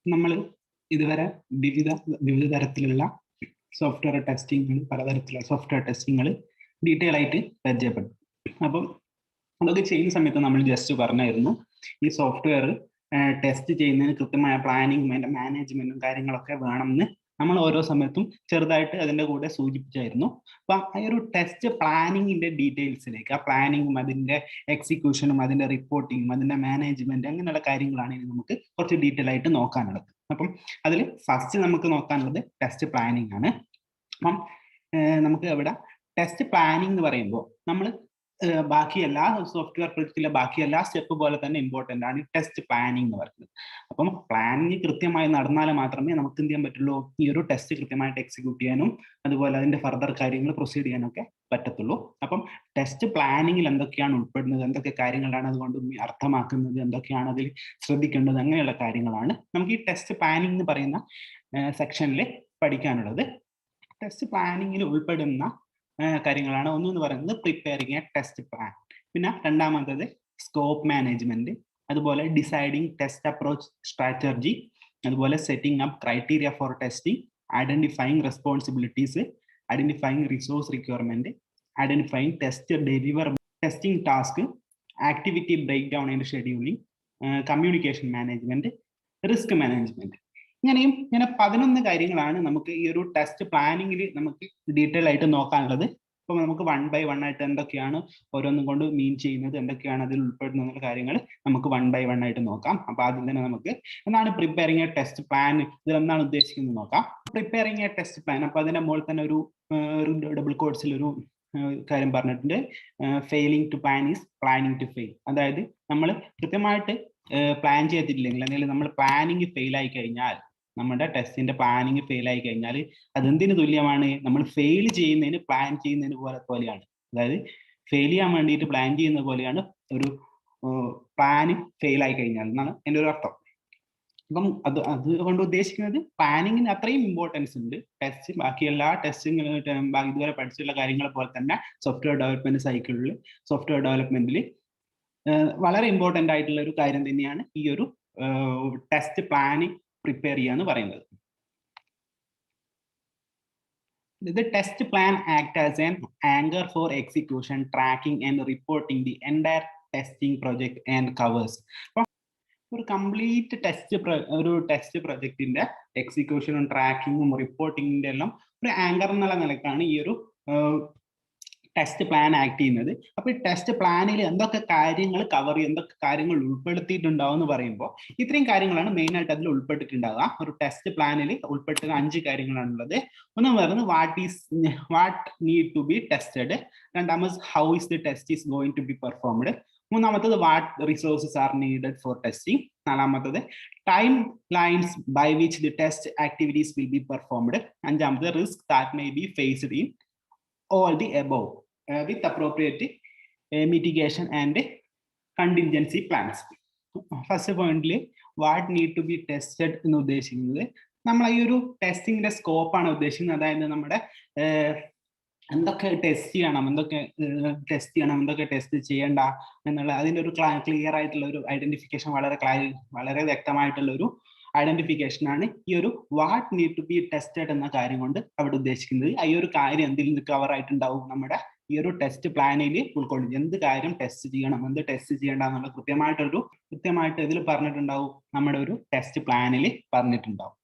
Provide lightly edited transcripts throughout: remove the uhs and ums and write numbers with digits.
നമ്മൾ ഇതുവരെ വിവിധ വിവിധ തരത്തിലുള്ള സോഫ്റ്റ്വെയർ ടെസ്റ്റിങ്ങുകൾ, പലതരത്തിലുള്ള സോഫ്റ്റ്വെയർ ടെസ്റ്റിങ്ങുകൾ ഡീറ്റെയിൽ ആയിട്ട് പരിചയപ്പെട്ടു. അപ്പം അതൊക്കെ ചെയ്യുന്ന സമയത്ത് നമ്മൾ ജസ്റ്റ് പറഞ്ഞായിരുന്നു, ഈ സോഫ്റ്റ്വെയർ ടെസ്റ്റ് ചെയ്യുന്നതിന് കൃത്യമായ പ്ലാനിങ്ങും അതിന്റെ മാനേജ്മെന്റും കാര്യങ്ങളൊക്കെ വേണമെന്ന് നമ്മൾ ഓരോ സമയത്തും ചെറുതായിട്ട് അതിന്റെ കൂടെ സൂചിപ്പിച്ചായിരുന്നു. അപ്പൊ ആ ഒരു ടെസ്റ്റ് പ്ലാനിങ്ങിന്റെ ഡീറ്റെയിൽസിലേക്ക്, ആ പ്ലാനിങ്ങും അതിന്റെ എക്സിക്യൂഷനും അതിന്റെ റിപ്പോർട്ടിങ്ങും അതിന്റെ മാനേജ്മെന്റ് അങ്ങനെയുള്ള കാര്യങ്ങളാണ് ഇനി നമുക്ക് കുറച്ച് ഡീറ്റെയിൽ ആയിട്ട് നോക്കാനുള്ളത്. അപ്പം അതിൽ ഫസ്റ്റ് നമുക്ക് നോക്കാനുള്ളത് ടെസ്റ്റ് പ്ലാനിങ് ആണ്. അപ്പം നമുക്ക് ഇവിടെ ടെസ്റ്റ് പ്ലാനിങ് എന്ന് പറയുമ്പോൾ നമ്മൾ ബാക്കി എല്ലാ സോഫ്റ്റ്വെയർ പ്രൊജക്റ്റിലെ ബാക്കി എല്ലാ സ്റ്റെപ്പ് പോലെ തന്നെ ഇമ്പോർട്ടൻ്റ് ആണ് ടെസ്റ്റ് പ്ലാനിങ് എന്ന് പറയുന്നത്. അപ്പം പ്ലാനിങ് കൃത്യമായി നടന്നാൽ മാത്രമേ നമുക്ക് എന്ത് ചെയ്യാൻ പറ്റുള്ളൂ, ഈ ഒരു ടെസ്റ്റ് കൃത്യമായിട്ട് എക്സിക്യൂട്ട് ചെയ്യാനും അതുപോലെ അതിന്റെ ഫർദർ കാര്യങ്ങൾ പ്രൊസീഡ് ചെയ്യാനൊക്കെ പറ്റത്തുള്ളൂ. അപ്പം ടെസ്റ്റ് പ്ലാനിങ്ങിൽ എന്തൊക്കെയാണ് ഉൾപ്പെടുന്നത്, എന്തൊക്കെ കാര്യങ്ങളാണ് അതുകൊണ്ട് അർത്ഥമാക്കുന്നത്, എന്തൊക്കെയാണ് അതിൽ ശ്രദ്ധിക്കേണ്ടത്, അങ്ങനെയുള്ള കാര്യങ്ങളാണ് നമുക്ക് ഈ ടെസ്റ്റ് പ്ലാനിങ് എന്ന് പറയുന്ന സെക്ഷനിൽ പഠിക്കാനുള്ളത്. ടെസ്റ്റ് പ്ലാനിങ്ങിൽ ഉൾപ്പെടുന്ന കാര്യങ്ങളാണ് ഒന്നെന്ന് പറയുന്നത് പ്രിപ്പയറിങ് എ ടെസ്റ്റ് പ്ലാൻ, പിന്നെ രണ്ടാമത്തത് സ്കോപ്പ് മാനേജ്മെന്റ്, അതുപോലെ ഡിസൈഡിങ് ടെസ്റ്റ് അപ്രോച്ച് സ്ട്രാറ്റജി, അതുപോലെ setting up criteria for testing, identifying responsibilities, identifying resource requirement, identifying test deliver, testing task, activity break down and scheduling, communication management, risk management. ഇങ്ങനെ 11 കാര്യങ്ങളാണ് നമുക്ക് ഈ ഒരു test പ്ലാനിങ്ങിൽ നമുക്ക് detail ആയിട്ട് നോക്കാനുള്ളത്. അപ്പൊ നമുക്ക് 1 by 1 ആയിട്ട് എന്തൊക്കെയാണ് ഓരോന്നും കൊണ്ട് മീൻ ചെയ്യുന്നത്, എന്തൊക്കെയാണ് അതിൽ ഉൾപ്പെടുന്ന കാര്യങ്ങൾ നമുക്ക് 1 by 1 ആയിട്ട് നോക്കാം. അപ്പൊ ആദ്യം തന്നെ നമുക്ക് എന്താണ് പ്രിപ്പയറിംഗ് എ ടെസ്റ്റ് പ്ലാൻ, ഇതിൽ എന്താണ് ഉദ്ദേശിക്കുന്നത് നോക്കാം. പ്രിപ്പയറിംഗ് എ ടെസ്റ്റ് പ്ലാൻ, അപ്പൊ അതിന്റെ മുകളിൽ തന്നെ ഒരു ഡബിൾ കോഡ്സിൽ ഒരു കാര്യം പറഞ്ഞിട്ടുണ്ട്, failing to plan is planning to fail. അതായത് നമ്മൾ കൃത്യമായിട്ട് പ്ലാൻ ചെയ്തിട്ടില്ലെങ്കിൽ അല്ലെങ്കിൽ നമ്മൾ പ്ലാനിങ് ഫെയിൽ ആയി കഴിഞ്ഞാൽ, നമ്മുടെ ടെസ്റ്റിന്റെ പ്ലാനിങ് ഫെയിൽ ആയി കഴിഞ്ഞാൽ അതെന്തിനു തുല്യമാണ്, നമ്മൾ ഫെയിൽ ചെയ്യുന്നതിന് പ്ലാൻ ചെയ്യുന്നതിന് പോലെയാണ്. അതായത് ഫെയിൽ ചെയ്യാൻ വേണ്ടിയിട്ട് പ്ലാൻ ചെയ്യുന്ന പോലെയാണ് ഒരു പ്ലാന് ഫെയിൽ ആയി കഴിഞ്ഞാൽ എന്നാണ് എൻ്റെ ഒരു അർത്ഥം. അപ്പം അതുകൊണ്ട് ഉദ്ദേശിക്കുന്നത് പ്ലാനിങ്ങിന് അത്രയും ഇമ്പോർട്ടൻസ് ഉണ്ട് ടെസ്റ്റ്. ബാക്കി എല്ലാ ടെസ്റ്റിംഗ് ഇതുവരെ പഠിച്ചിട്ടുള്ള കാര്യങ്ങളെ പോലെ തന്നെ സോഫ്റ്റ്വെയർ ഡെവലപ്മെന്റ് സൈക്കിളിൽ, സോഫ്റ്റ്വെയർ ഡെവലപ്മെന്റിൽ വളരെ ഇമ്പോർട്ടൻ്റ് ആയിട്ടുള്ള ഒരു കാര്യം തന്നെയാണ് ഈ ഒരു ടെസ്റ്റ് പ്ലാനിങ് പ്രിപ്പയർ ചെയ്യുക എന്ന് പറയുന്നത്. The test plan act as an anchor for execution, tracking and reporting the entire testing project and covers. ഒരു കംപ്ലീറ്റ് ടെസ്റ്റ് പ്രൊജക്ടിന്റെ എക്സിക്യൂഷനും ട്രാക്കിങ്ങും റിപ്പോർട്ടിങ്ങിന്റെ എല്ലാം ഒരു ആങ്കർ എന്നുള്ള നിലക്കാണ് ഈ ഒരു ടെസ്റ്റ് പ്ലാൻ ആക്ട് ചെയ്യുന്നത്. അപ്പൊ ഈ ടെസ്റ്റ് പ്ലാനിൽ എന്തൊക്കെ കാര്യങ്ങൾ കവർ ചെയ്യും, എന്തൊക്കെ കാര്യങ്ങൾ ഉൾപ്പെടുത്തിയിട്ടുണ്ടാവും എന്ന് പറയുമ്പോൾ ഇത്രയും കാര്യങ്ങളാണ് മെയിൻ ആയിട്ട് അതിൽ ഉൾപ്പെട്ടിട്ടുണ്ടാവുക. ഒരു ടെസ്റ്റ് പ്ലാനിൽ ഉൾപ്പെട്ട 5 കാര്യങ്ങളാണുള്ളത്. ഒന്ന് പറയുന്നത് what need to be tested, രണ്ടാമത് how is the test is going to be performed, മൂന്നാമത്തത് what resources are needed for testing, നാലാമത്തത് time lines by which the test activities will be performed, അഞ്ചാമത് risk that may be faced in all the above with appropriate mitigation and contingency plans. First പോയിന്റിൽ what need to be tested എന്ന് ഉദ്ദേശിക്കുന്നത് നമ്മൾ ഈ ഒരു ടെസ്റ്റിങ്ങിന്റെ സ്കോപ്പാണ് ഉദ്ദേശിക്കുന്നത്. അതായത് നമ്മുടെ എന്തൊക്കെ ടെസ്റ്റ് ചെയ്യണം, എന്തൊക്കെ ടെസ്റ്റ് ചെയ്യണ്ട എന്നുള്ള അതിൻ്റെ ഒരു ക്ലിയർ ആയിട്ടുള്ള ഒരു ഐഡന്റിഫിക്കേഷൻ, വളരെ വ്യക്തമായിട്ടുള്ള ഒരു ഐഡന്റിഫിക്കേഷൻ ആണ് ഈ ഒരു what need to be tested എന്ന കാര്യം കൊണ്ട് അവിടെ ഉദ്ദേശിക്കുന്നത്. ഈ ഒരു കാര്യം എന്തിൽ നിന്ന് കവർ ആയിട്ടുണ്ടാവും, നമ്മുടെ ഈ ഒരു ടെസ്റ്റ് പ്ലാനിൽ ഉൾക്കൊള്ളും. എന്ത് കാര്യം ടെസ്റ്റ് ചെയ്യണം, എന്ത് ടെസ്റ്റ് ചെയ്യേണ്ട എന്നുള്ള കൃത്യമായിട്ട് ഇതിൽ പറഞ്ഞിട്ടുണ്ടാവും, നമ്മുടെ ഒരു ടെസ്റ്റ് പ്ലാനിൽ പറഞ്ഞിട്ടുണ്ടാവും.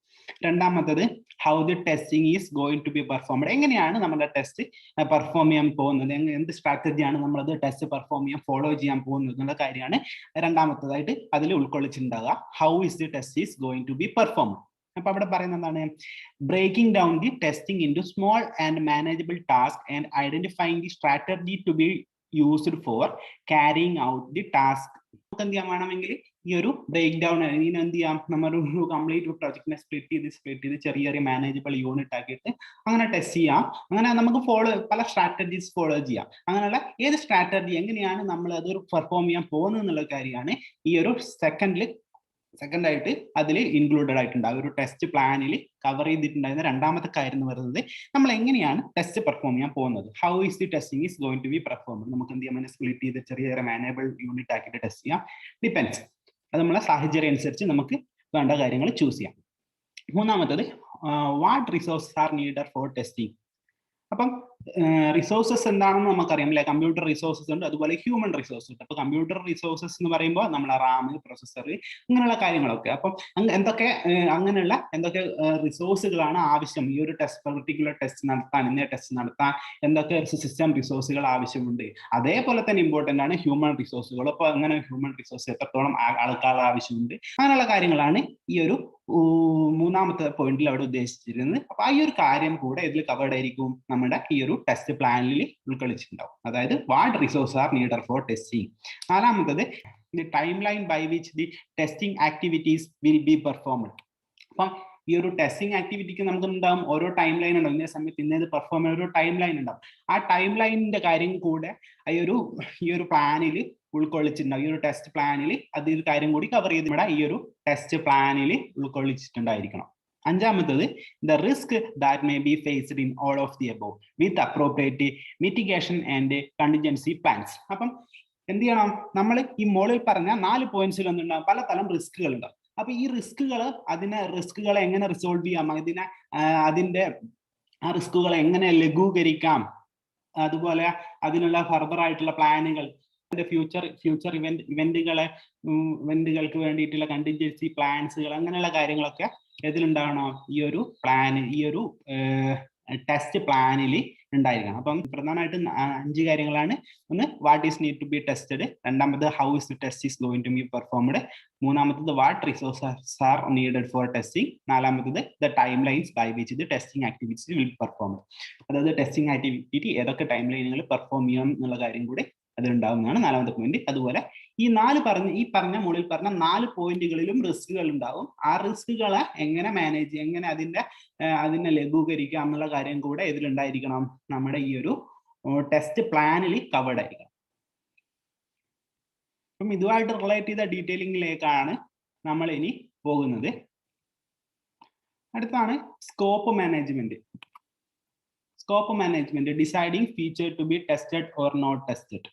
രണ്ടാമത്തത് how the testing is going to be performed, എങ്ങനെയാണ് നമ്മുടെ ടെസ്റ്റ് പെർഫോം ചെയ്യാൻ പോകുന്നത്, എന്ത് സ്ട്രാറ്റജിയാണ് നമ്മളത് ടെസ്റ്റ് പെർഫോം ചെയ്യാൻ ഫോളോ ചെയ്യാൻ പോകുന്നത് എന്നുള്ള കാര്യമാണ് രണ്ടാമത്തതായിട്ട് അതിൽ ഉൾക്കൊള്ളിച്ചിട്ടുണ്ടാവുക. How is the test is going to be performed. അപ്പൊ അവിടെ പറയുന്നത് എന്താണ്, breaking down the testing in to small and manageable task and identifying the strategy to be used for carrying out the task. നമുക്ക് എന്ത് ചെയ്യാൻ വേണമെങ്കിൽ ഈ ഒരു ബ്രേക്ക് ഡൗൺ ഇതിന് എന്ത് ചെയ്യാം, നമ്മളൊരു കംപ്ലീറ്റ് പ്രൊജക്റ്റിനെ സ്പ്ലിറ്റ് ചെയ്ത് ചെറിയ മാനേജബിൾ യൂണിറ്റ് ആക്കിയിട്ട് അങ്ങനെ ടെസ്റ്റ് ചെയ്യാം. അങ്ങനെ നമുക്ക് പല സ്ട്രാറ്റജീസ് ഫോളോ ചെയ്യാം. അങ്ങനെയുള്ള ഏത് സ്ട്രാറ്റജി എങ്ങനെയാണ് നമ്മൾ അതൊരു പെർഫോം ചെയ്യാൻ പോകുന്നത് എന്നുള്ള കാര്യമാണ് ഈ ഒരു സെക്കൻഡായിട്ട് അതിൽ ഇൻക്ലൂഡഡ് ആയിട്ടുണ്ട്. ഒരു ടെസ്റ്റ് പ്ലാനിൽ കവർ ചെയ്തിട്ടുണ്ടായിരുന്ന രണ്ടാമത്തെ കാര്യം എന്ന് പറയുന്നത് നമ്മൾ എങ്ങനെയാണ് ടെസ്റ്റ് പെർഫോം ചെയ്യാൻ പോകുന്നത്. How is the testing is going to be performed. നമുക്ക് എന്ത് ചെയ്യാം, സ്പ്ലിറ്റ് ചെയ്ത് ചെറിയ മാനേബിൾ യൂണിറ്റ് ആക്കിയിട്ട് ടെസ്റ്റ് ചെയ്യാം. ഡിപ്പെൻസ്, അത് നമ്മളെ സാഹചര്യം അനുസരിച്ച് നമുക്ക് വേണ്ട കാര്യങ്ങൾ ചൂസ് ചെയ്യാം. മൂന്നാമത്തത് what resources are needed for testing. അപ്പം റിസോഴ്സസ് എന്താണെന്ന് നമുക്കറിയാം അല്ലെ. കമ്പ്യൂട്ടർ റിസോഴ്സസ് ഉണ്ട്, അതുപോലെ ഹ്യൂമൻ റിസോഴ്സസ് ഉണ്ട്. അപ്പൊ കമ്പ്യൂട്ടർ റിസോഴ്സസ് എന്ന് പറയുമ്പോൾ നമ്മളെ റാം, പ്രൊസസ്സർ, ഇങ്ങനെയുള്ള കാര്യങ്ങളൊക്കെ. അപ്പം അങ്ങനെയുള്ള എന്തൊക്കെ റിസോഴ്സുകളാണ് ആവശ്യം ഈ ഒരു പർട്ടിക്കുലർ ടെസ്റ്റ് നടത്താൻ, ഇന്ന ടെസ്റ്റ് നടത്താൻ എന്തൊക്കെ സിസ്റ്റം റിസോഴ്സുകൾ ആവശ്യമുണ്ട്. അതേപോലെ തന്നെ ഇമ്പോർട്ടന്റ് ആണ് ഹ്യൂമൻ റിസോഴ്സുകൾ. അപ്പൊ അങ്ങനെ ഹ്യൂമൻ റിസോഴ്സ് എത്രത്തോളം ആൾക്കാർ ആവശ്യമുണ്ട്, അങ്ങനെയുള്ള കാര്യങ്ങളാണ് ഈ ഒരു മൂന്നാമത്തെ പോയിന്റിൽ അവിടെ ഉദ്ദേശിച്ചിരുന്നത്. അപ്പൊ ആ ഈ ഒരു കാര്യം കൂടെ ഇതിൽ കവേർഡ് ആയിരിക്കും നമ്മുടെ ഈ ഒരു ടെസ്റ്റ് പ്ലാനിൽ ഉൾക്കൊള്ളിച്ചിട്ടുണ്ടാവും. അതായത് what resource are needed for testing. നാലാമത്തത് the time line by which the testing activities will be performed. അപ്പം ഈ ഒരു ടെസ്റ്റിംഗ് ആക്ടിവിറ്റിക്ക് നമുക്ക് ഉണ്ടാവും ഓരോ ടൈം ലൈൻ ഉണ്ടാവും. ഇന്ന സമയത്ത് ഇന്നത് പെർഫോം ചെയ്യുന്ന ഒരു ടൈം ലൈൻ ഉണ്ടാവും. ആ ടൈം ലൈനിന്റെ കാര്യം കൂടെ ഈ ഒരു പ്ലാനിൽ ഉൾക്കൊള്ളിച്ചിട്ടുണ്ടാവും. ഈ ഒരു ടെസ്റ്റ് പ്ലാനിൽ അത് ഒരു കാര്യം കൂടി കവർ ചെയ്ത് ഇവിടെ ഈ ഒരു ടെസ്റ്റ് പ്ലാനിൽ ഉൾക്കൊള്ളിച്ചിട്ടുണ്ടായിരിക്കണം. അഞ്ചാമത്തത് the risk that may be faced in all of the above with appropriate mitigation and contingency plans. അപ്പം എന്ത് ചെയ്യണം, നമ്മൾ ഈ മോളിൽ പറഞ്ഞ 4 പോയിന്റ്സിൽ ഒന്നുണ്ടാവും പലതരം റിസ്കുകൾ ഉണ്ടാവും. അപ്പൊ ഈ റിസ്കുകളെ എങ്ങനെ റിസോൾവ് ചെയ്യാം, ആ റിസ്കുകളെ എങ്ങനെ ലഘൂകരിക്കാം, അതുപോലെ അതിനുള്ള ഫർദർ ആയിട്ടുള്ള പ്ലാനുകൾ, ഫ്യൂച്ചർ ഇവന്റുകൾക്ക് വേണ്ടിയിട്ടുള്ള കണ്ടിൻജൻസി പ്ലാൻസുകൾ, അങ്ങനെയുള്ള കാര്യങ്ങളൊക്കെ ഇതിലുണ്ടാവണോ ഈ ഒരു പ്ലാൻ, ഈ ഒരു ടെസ്റ്റ് പ്ലാനിൽ ഉണ്ടായിരിക്കണം. അപ്പം പ്രധാനമായിട്ടും 5 കാര്യങ്ങളാണ്. ഒന്ന്, what is need to be tested. രണ്ടാമത്, how is the test is going to be performed. മൂന്നാമത്തത്, what resources are needed for testing. നാലാമത്തത്, the time lines by which the testing activities will perform. അതായത് testing activity ഏതൊക്കെ time ലൈനുകൾ perform ചെയ്യണം എന്നുള്ള കാര്യം കൂടി അതിലുണ്ടാവുന്നതാണ് നാലാമത്തെ പോയിന്റ്. അതുപോലെ ഈ പറഞ്ഞ മുകളിൽ പറഞ്ഞ 4 പോയിന്റുകളിലും റിസ്കുകൾ ഉണ്ടാവും. ആ റിസ്കുകളെ എങ്ങനെ മാനേജ് ചെയ്യാം, എങ്ങനെ അതിനെ ലഘൂകരിക്കാം എന്നുള്ള കാര്യം കൂടെ ഇതിലുണ്ടായിരിക്കണം, നമ്മുടെ ഈ ഒരു ടെസ്റ്റ് പ്ലാനിൽ കവേർഡ് ആയിരിക്കണം. അപ്പം ഇതുമായിട്ട് റിലേറ്റ് ചെയ്ത ഡീറ്റെയിലിംഗിലേക്കാണ് നമ്മൾ ഇനി പോകുന്നത്. അടുത്താണ് scope management. Scope management, deciding feature to be tested or not tested.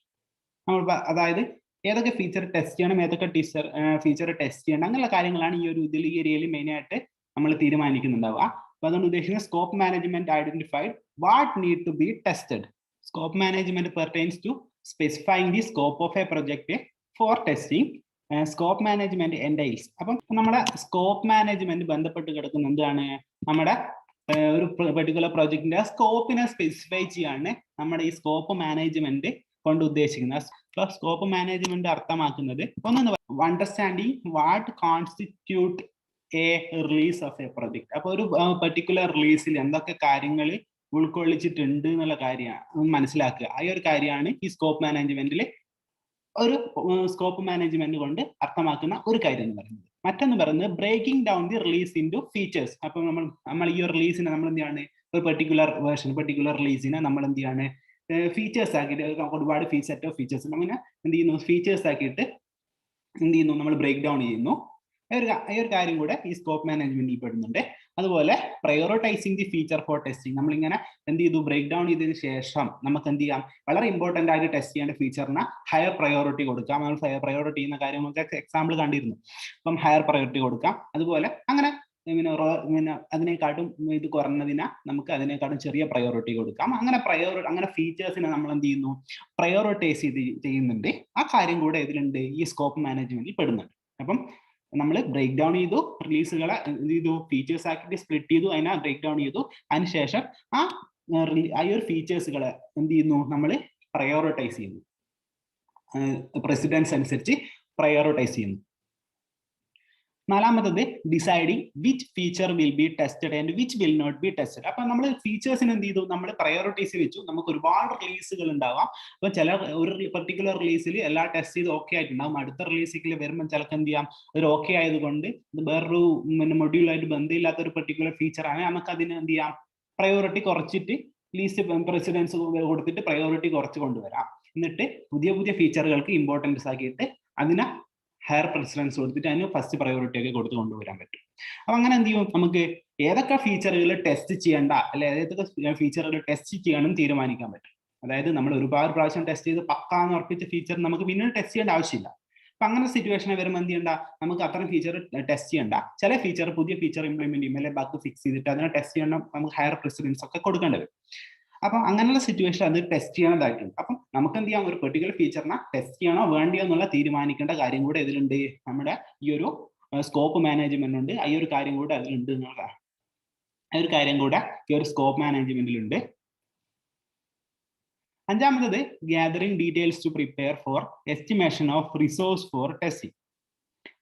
അതായത് ഏതൊക്കെ ഫീച്ചർ ടെസ്റ്റ് ചെയ്യണം, ഏതൊക്കെ ഫീച്ചർ ടെസ്റ്റ് ചെയ്യണം, അങ്ങനെയുള്ള കാര്യങ്ങളാണ് ഈ ഏരിയയിൽ മെയിൻ ആയിട്ട് നമ്മൾ തീരുമാനിക്കുന്നുണ്ടാവുക. അപ്പൊ അതുകൊണ്ട് ഉദ്ദേശിക്കുന്നത് scope management identified what need to be tested. Scope management pertains to specifying the scope of a project for testing. Scope management entails. അപ്പം നമ്മുടെ സ്കോപ്പ് മാനേജ്മെന്റ് ബന്ധപ്പെട്ട് കിടക്കുന്ന എന്താണ്, നമ്മുടെ ഒരു പെർട്ടിക്കുലർ പ്രൊജക്ടിന്റെ സ്കോപ്പിനെ സ്പെസിഫൈ ചെയ്യാണ് നമ്മുടെ ഈ സ്കോപ്പ് മാനേജ്മെന്റ് കൊണ്ട് ഉദ്ദേശിക്കുന്നത്. സ്കോപ്പ് മാനേജ്മെന്റ് അർത്ഥമാക്കുന്നത് ഒന്ന്, understanding what constitute A release of a project. അപ്പൊ ഒരു പെർട്ടിക്കുലർ റിലീസിൽ എന്തൊക്കെ കാര്യങ്ങൾ ഉൾക്കൊള്ളിച്ചിട്ടുണ്ട് എന്നുള്ള കാര്യമാണ് മനസ്സിലാക്കുക. ആ ഒരു കാര്യമാണ് ഈ സ്കോപ്പ് മാനേജ്മെന്റിൽ സ്കോപ്പ് മാനേജ്മെന്റ് കൊണ്ട് അർത്ഥമാക്കുന്ന ഒരു കാര്യം എന്ന് പറയുന്നത്. മറ്റൊന്ന് പറയുന്നത് breaking down the release into features. അപ്പൊ നമ്മൾ ഈ ഒരു റിലീസിനെ നമ്മൾ എന്ത് ചെയ്യാണ്, ഒരു പെർട്ടിക്കുലർ റിലീസിനെ നമ്മൾ എന്ത് ചെയ്യാണ്, ഫീച്ചേഴ്സ് ആക്കിയിട്ട് ഒരുപാട് സെറ്റ് ഓഫ് ഫീച്ചേഴ്സ് അങ്ങനെ എന്ത് ചെയ്യുന്നു, ഫീച്ചേഴ്സ് ആക്കിയിട്ട് എന്ത് ചെയ്യുന്നു, നമ്മൾ ബ്രേക്ക് ഡൗൺ ചെയ്യുന്നു. ഈ ഒരു കാര്യം കൂടെ ഈ സ്കോപ്പ് മാനേജ്മെന്റിൽ പെടുന്നുണ്ട്. അതുപോലെ prioritising the feature four testing. നമ്മളിങ്ങനെ എന്ത് ചെയ്തു, ബ്രേക്ക് ഡൗൺ ചെയ്തതിനു ശേഷം നമുക്ക് എന്ത് ചെയ്യാം, വളരെ ഇമ്പോർട്ടന്റ് ആയിട്ട് ടെസ്റ്റ് ചെയ്യേണ്ട ഫീച്ചറിന് ഹയർ പ്രയോറിറ്റി കൊടുക്കാം. നമ്മൾ ഹയർ പ്രയോറിറ്റി ചെയ്യുന്ന കാര്യങ്ങളൊക്കെ എക്സാമ്പിൾ കണ്ടിരുന്നു. അപ്പം ഹയർ പ്രയോറിറ്റി കൊടുക്കാം. അതുപോലെ അങ്ങനെ അതിനെക്കാട്ടും ഇത് കുറഞ്ഞതിന് നമുക്ക് അതിനെക്കാട്ടും ചെറിയ പ്രയോറിറ്റി കൊടുക്കാം. അങ്ങനെ ഫീച്ചേഴ്സിനെ നമ്മൾ എന്ത് ചെയ്യുന്നു, പ്രയോറിറ്റൈസ് ചെയ്യുന്നുണ്ട്. ആ കാര്യം കൂടെ ഇതിലുണ്ട്, ഈ സ്കോപ്പ് മാനേജ്മെന്റിൽ പെടുന്നുണ്ട്. അപ്പം നമ്മൾ ബ്രേക്ക് ഡൗൺ ചെയ്തു, റിലീസുകളെ എന്ത് ചെയ്തു, ഫീച്ചേഴ്സ് ആക്കിയിട്ട് സ്പ്ലിറ്റ് ചെയ്തു, അതിനെ ബ്രേക്ക് ഡൗൺ ചെയ്തു. അതിനുശേഷം ആ ഒരു ഫീച്ചേഴ്സുകളെ എന്ത് ചെയ്യുന്നു, നമ്മൾ പ്രയോറിറ്റൈസ് ചെയ്യുന്നു, പ്രസിഡൻസ് അനുസരിച്ച് പ്രയോറിറ്റൈസ് ചെയ്യുന്നു. നാലാമത്തത് deciding which feature will be tested and which will not be tested. അപ്പൊ നമ്മൾ ഫീച്ചേഴ്സിന് എന്ത് ചെയ്തു, നമ്മൾ പ്രയോറിറ്റൈസ് വെച്ചു. നമുക്ക് ഒരുപാട് റിലീസുകൾ ഉണ്ടാവാം. അപ്പൊ ഒരു പെർട്ടിക്കുലർ റിലീസിൽ എല്ലാം ടെസ്റ്റ് ചെയ്ത് ഓക്കെ ആയിട്ടുണ്ടാവും. അടുത്ത റിലീസിൽ വരുമ്പോൾ ചിലക്ക് എന്ത് ചെയ്യാം, ഒരു ഓക്കെ ആയതുകൊണ്ട് വേറൊരു മൊഡ്യൂളായിട്ട് ബന്ധമില്ലാത്ത ഒരു പെർട്ടിക്കുലർ ഫീച്ചറാണ്, നമുക്ക് അതിന് എന്ത് ചെയ്യാം, പ്രയോറിറ്റി കുറച്ചിട്ട് ലീസ്റ്റ് പ്രസിഡൻസ് കൊടുത്തിട്ട് പ്രയോറിറ്റി കുറച്ച് കൊണ്ടുവരാം. എന്നിട്ട് പുതിയ ഫീച്ചറുകൾക്ക് ഇമ്പോർട്ടൻസ് ആക്കിയിട്ട് അതിനെ ഹയർ പ്രിഫറൻസ് കൊടുത്തിട്ട് അതിന് ഫസ്റ്റ് പ്രയോറിറ്റി ഒക്കെ കൊടുത്ത് കൊണ്ടുവരാൻ പറ്റും. അപ്പൊ അങ്ങനെ എന്ത് ചെയ്യും, നമുക്ക് ഏതൊക്കെ ഫീച്ചറുകൾ ടെസ്റ്റ് ചെയ്യേണ്ട, അല്ലെ ഏതൊക്കെ ഫീച്ചറുകൾ ടെസ്റ്റ് ചെയ്യണം തീരുമാനിക്കാൻ പറ്റും. അതായത് നമ്മൾ ഒരുപാട് പ്രാവശ്യം ടെസ്റ്റ് ചെയ്ത് പക്കാന്ന് ഉറപ്പിച്ച ഫീച്ചർ നമുക്ക് പിന്നീട് ടെസ്റ്റ് ചെയ്യേണ്ട ആവശ്യമില്ല. അപ്പൊ അങ്ങനെ സിറ്റുവേഷൻ വരുമ്പോൾ എന്ത് ചെയ്യണ്ട, നമുക്ക് അത്തരം ഫീച്ചർ ടെസ്റ്റ് ചെയ്യണ്ട. ചില ഫീച്ചർ പുതിയ ഫീച്ചർ ഇംപ്ലിമെന്റ് ചെയ്യും, അല്ലെങ്കിൽ ബഗ് ഫിക്സ് ചെയ്തിട്ട് അതിനെ ടെസ്റ്റ് ചെയ്യണം, നമുക്ക് ഹയർ പ്രസിഡൻസ് ഒക്കെ കൊടുക്കേണ്ടി വരും. അപ്പം അങ്ങനെയുള്ള സിറ്റുവേഷൻ അത് ടെസ്റ്റ് ചെയ്യേണ്ടതായിട്ടുണ്ട്. അപ്പം നമുക്ക് എന്ത് ചെയ്യാം, ഒരു പെർട്ടിക്കുലർ ഫീച്ചറിനെ ടെസ്റ്റ് ചെയ്യണോ വേണ്ടിയോ എന്നുള്ള തീരുമാനിക്കേണ്ട കാര്യം കൂടെ ഇതിലുണ്ട്, നമ്മുടെ ഈ ഒരു സ്കോപ്പ് മാനേജ്മെന്റ് ഉണ്ട്. ഈ ഒരു കാര്യം കൂടെ അതിലുണ്ട് എന്നുള്ളതാണ്. ആ ഒരു കാര്യം കൂടെ ഈ ഒരു സ്കോപ്പ് മാനേജ്മെന്റിലുണ്ട്. അഞ്ചാമത്തത് gathering details to prepare for estimation of resource for testing.